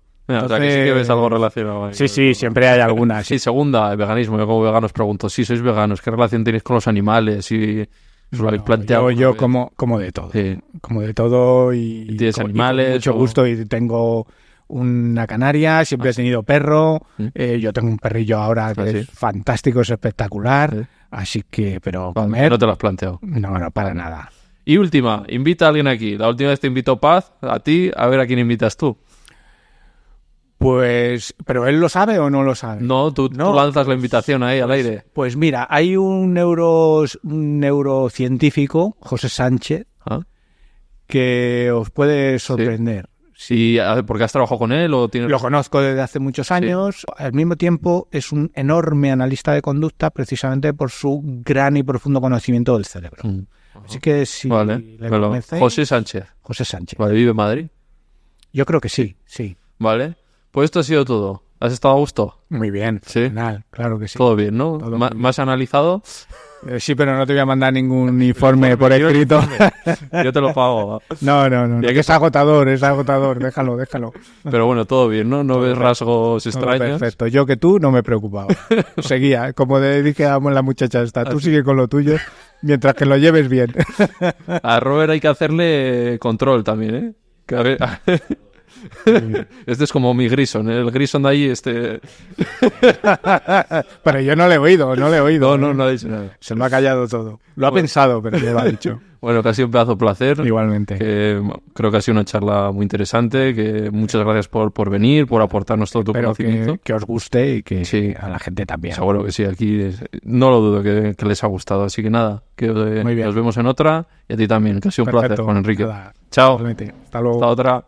entonces, o sea que sí que ves algo relacionado ahí. Sí, siempre hay alguna. Sí, segunda, el veganismo. Yo como vegano os pregunto, si sois veganos, ¿qué relación tenéis con los animales? Y os lo habéis planteado. Yo como de todo. Sí. Como de todo y ¿Tienes animales? Y con mucho gusto y tengo una canaria, siempre he tenido perro. Yo tengo un perrillo ahora que es fantástico, es espectacular. Así que, pero comer... No te lo has planteado. No, para nada. Y última, invita a alguien aquí. La última vez te invitó Paz, a ti, a ver a quién invitas tú. Pues, ¿pero él lo sabe o no lo sabe? No, tú lanzas la invitación ahí al aire. Pues mira, hay un neurocientífico, José Sánchez, que os puede sorprender. Sí, ¿porque has trabajado con él o tienes...? Lo conozco desde hace muchos años. Sí. Al mismo tiempo es un enorme analista de conducta precisamente por su gran y profundo conocimiento del cerebro. Así que si le convencéis... José Sánchez. Vale, ¿vive en Madrid? Yo creo que sí. Vale. Pues esto ha sido todo. ¿Has estado a gusto? Muy bien. Sí. Final, claro que sí. Todo bien, ¿no? ¿Más analizado? Sí, pero no te voy a mandar ningún informe por escrito. Yo te lo pago. No. Es agotador, déjalo. Pero bueno, todo bien, ¿no? No ves rasgos extraños. Perfecto, yo que tú no me preocupaba. Seguía, como le dije a la muchacha esta, tú sigue con lo tuyo, mientras que lo lleves bien. A Robert hay que hacerle control también, ¿eh? Que a ver... Este es como mi Grison, el Grison de ahí, Pero yo no le he oído. No ha dicho nada. Se me ha callado todo. Lo ha pensado, pero no lo ha dicho. Bueno, que ha sido un pedazo de placer. Igualmente. Creo que ha sido una charla muy interesante, que muchas gracias por venir, por aportarnos todo tu conocimiento. Que os guste y que a la gente también. Seguro que sí, aquí no lo dudo que les ha gustado. Así que nada, muy bien. Nos vemos en otra y a ti también, que ha sido un placer, Juan Enrique. Nada. Chao. Hasta luego. Hasta otra.